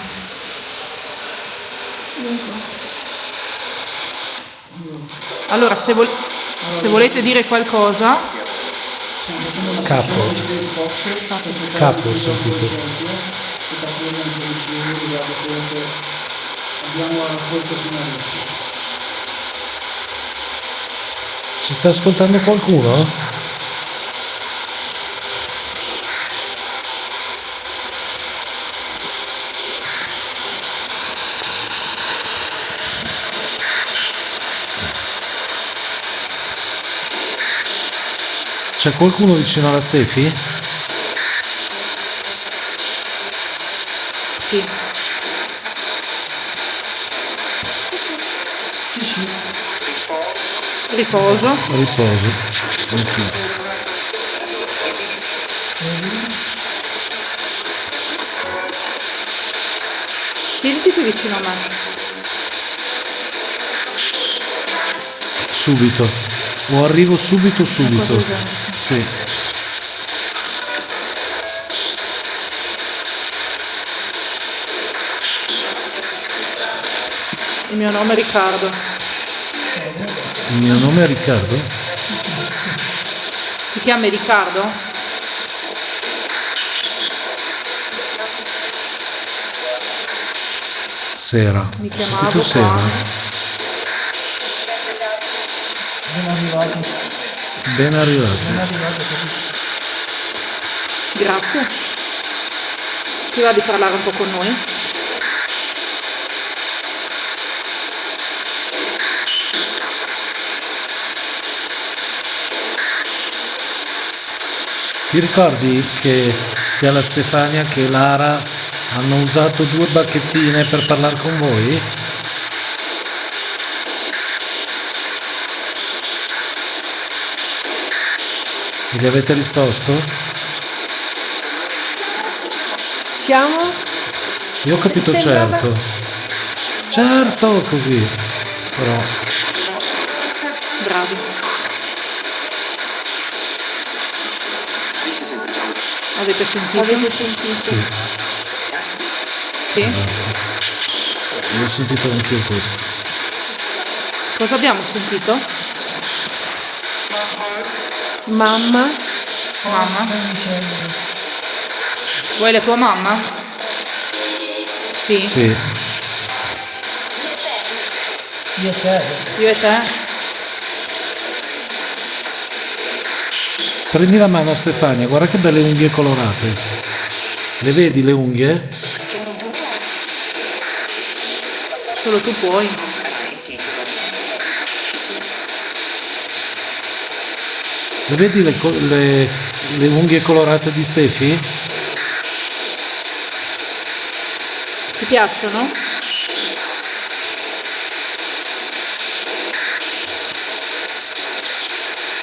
Allora, se volete dire qualcosa, Capo, ho sentito. Abbiamo raccolto fino adesso. Ci sta ascoltando qualcuno? C'è qualcuno vicino alla Stefi? sì. Riposo. Riposo. Anch'io. Siediti più vicino a me. Subito. O arrivo subito. Cosa del genere, Sì. Il mio nome è Riccardo. Il mio nome è Riccardo? Ti chiami Riccardo? Sera. Mi Ho chiamavo sentito Sera. qua. Ben arrivato. Ben arrivato. Ben arrivato. Grazie. Ti va di parlare un po' con noi? Ti ricordi che sia la Stefania che Lara hanno usato 2 bacchettine per parlare con voi? E gli avete risposto? Siamo? Io ho capito Sembrava- certo. Certo, così. Però Bravi. Avete sentito? Avete sentito? sì, Sì. l'ho sentito anch'io questo. Cosa abbiamo sentito? Mamma? Mamma? Vuoi la tua mamma? Sì. Sì. Io e te. Io e te? Prendi la mano a Stefania, guarda che belle unghie colorate. Le vedi le unghie? Solo tu puoi. Le vedi le unghie colorate di Stefi? Ti piacciono?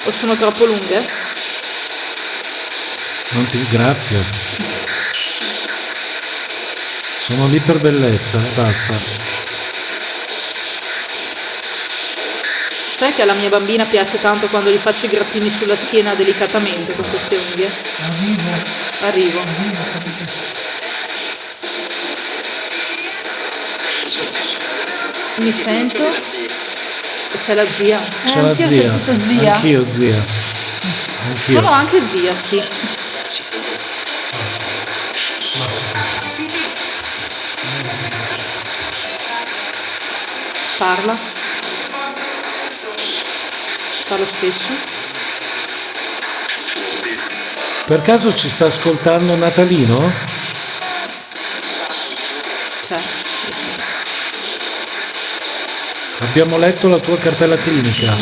O sono troppo lunghe? Non ti ringrazio. Sono lì per bellezza, basta. Sai che alla mia bambina piace tanto quando gli faccio i grattini sulla schiena delicatamente con queste unghie? Arrivo. Arrivo. Mi sento. E c'è la zia. C'è la anch'io zia. ho sentito zia. Anch'io zia. Anch'io. Sono anche zia, sì. Parla. Fa lo stesso. Per caso ci sta ascoltando Natalino? C'è. Abbiamo letto la tua cartella clinica.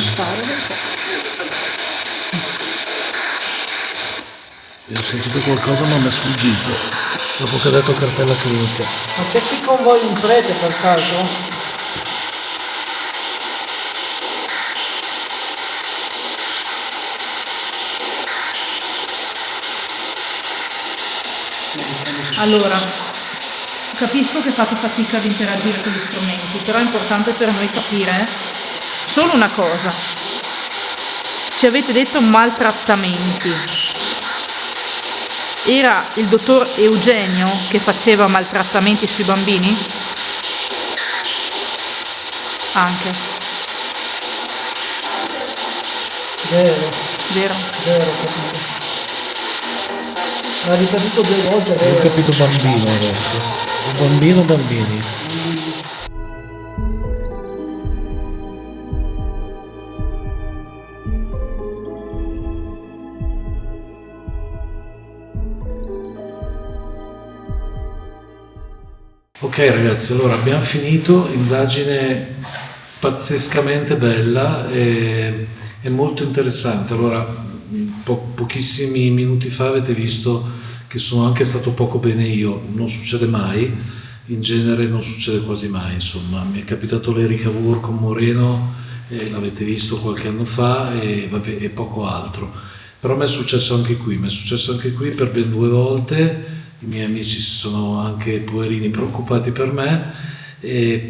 Io ho sentito qualcosa ma mi è sfuggito. Dopo che ha detto cartella clinica. Ma c'è qui con voi un prete per caso? Allora, capisco che fate fatica ad interagire con gli strumenti, però è importante per noi capire solo una cosa. Ci avete detto maltrattamenti. Era il dottor Eugenio che faceva maltrattamenti sui bambini? Anche. Vero, Vero? capito. L'ha ripetuto 2 volte, Ho vero? capito bambino adesso. Bambino, bambini. Ok ragazzi, allora abbiamo finito, indagine pazzescamente bella e molto interessante. Allora, pochissimi minuti fa avete visto che sono anche stato poco bene io, non succede mai, in genere non succede quasi mai, insomma. Mi è capitato l'Erika Wurr con Moreno, l'avete visto qualche anno fa e, vabbè, e poco altro. Però mi è successo anche qui per ben 2 volte. I miei amici si sono anche poverini preoccupati per me,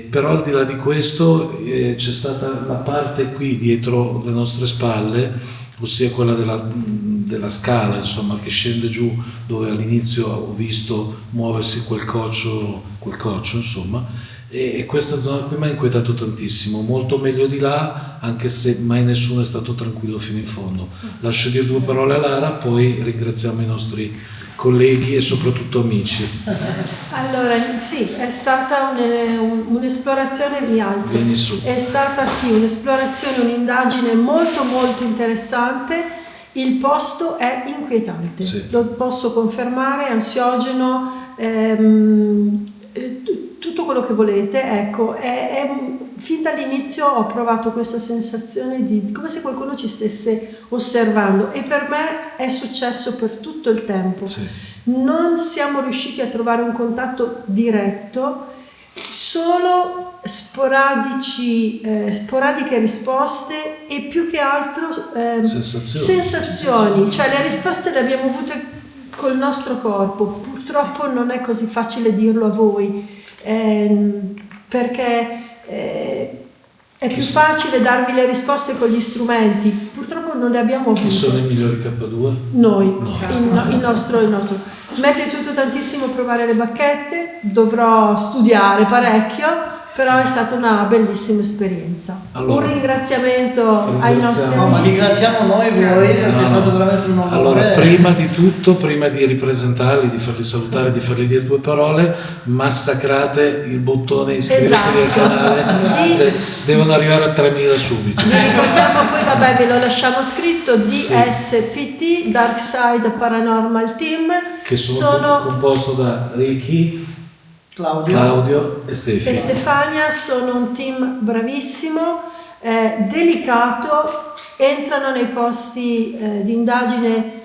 però al di là di questo c'è stata la parte qui dietro le nostre spalle, ossia quella della scala, insomma, che scende giù, dove all'inizio ho visto muoversi quel coccio, insomma, e questa zona qui mi ha inquietato tantissimo, molto meglio di là, anche se mai nessuno è stato tranquillo fino in fondo. Lascio dire 2 parole a Lara, poi ringraziamo i nostri colleghi e soprattutto amici. Allora, sì, è stata un'esplorazione, mi alzo. Vieni su. È stata sì un'esplorazione, un'indagine molto molto interessante. Il posto è inquietante, Sì. lo posso confermare, ansiogeno, tutto quello che volete. Ecco, fin dall'inizio ho provato questa sensazione di come se qualcuno ci stesse osservando, e per me è successo per tutto il tempo. Sì. Non siamo riusciti a trovare un contatto diretto, solo sporadiche risposte e più che altro sensazioni, cioè le risposte le abbiamo avute col nostro corpo. Purtroppo non è così facile dirlo a voi, perché è più facile darvi le risposte con gli strumenti. Purtroppo non le abbiamo avute. Chi sono i migliori K2? Noi, No. il nostro. Mi è piaciuto tantissimo provare le bacchette, dovrò studiare parecchio, però è stata una bellissima esperienza. Allora, un ringraziamento ai nostri No, ma amici. ringraziamo noi voi perché è stato veramente un onore. Allora, prima di tutto, prima di ripresentarli, di farli salutare, di farli dire 2 parole, massacrate il bottone iscrivetevi al Esatto. canale, devono arrivare a 3.000 subito. Vi ricordiamo poi, vabbè, ve lo lasciamo scritto, DSPT, Dark Side Paranormal Team, Che sono composto da Ricky, Claudio e Stefi. e Stefania. Sono un team bravissimo, delicato, entrano nei posti di indagine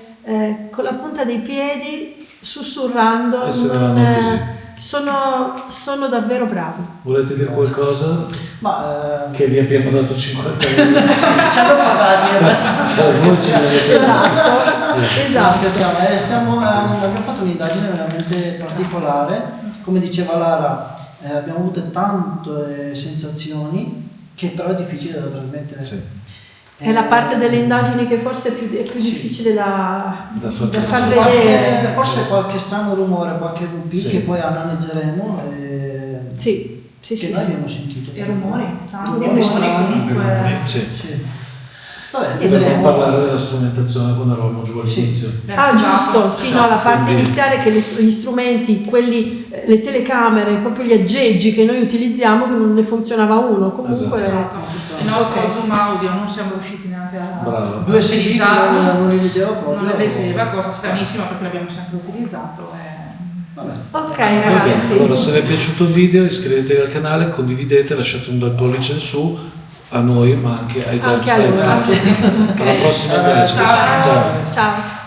con la punta dei piedi, sussurrando, E se ne vanno così. sono davvero bravi. Volete dire qualcosa? Ma Che vi abbiamo dato 50 euro. ci hanno pagati. Esatto. Abbiamo fatto un'indagine veramente particolare. Come diceva Lara, abbiamo avuto tante sensazioni che però è difficile da trasmettere. Sì. È la parte delle indagini che forse è più difficile da far Qualche- vedere. forse qualche strano rumore, qualche rubi Sì. che poi analizzeremo Sì, sì, che sì. noi sì. abbiamo sentito. E rumori, tanti Rumori rumori strani. comunque. Sì. Sì. Vabbè, E dobbiamo vedremo. parlare della strumentazione quando eravamo giù all'inizio. Ah, giusto, sì, no, la parte Quindi- iniziale che gli strumenti, quelli, le telecamere, proprio gli aggeggi che noi utilizziamo, che non ne funzionava uno. Comunque, Esatto. Il nostro Ok. Zoom audio non siamo riusciti neanche a Bravo. Due CD che utilizzarlo. non li leggeva proprio. Non le leggeva, cosa stranissima perché l'abbiamo sempre utilizzato. Vabbè. ok, Va bene, ragazzi. allora se vi è piaciuto il video iscrivetevi al canale, condividete, lasciate un bel pollice in su a noi ma anche ai Anche terzi. a loro. Alla prossima indagine. Ciao. Ciao. Ciao.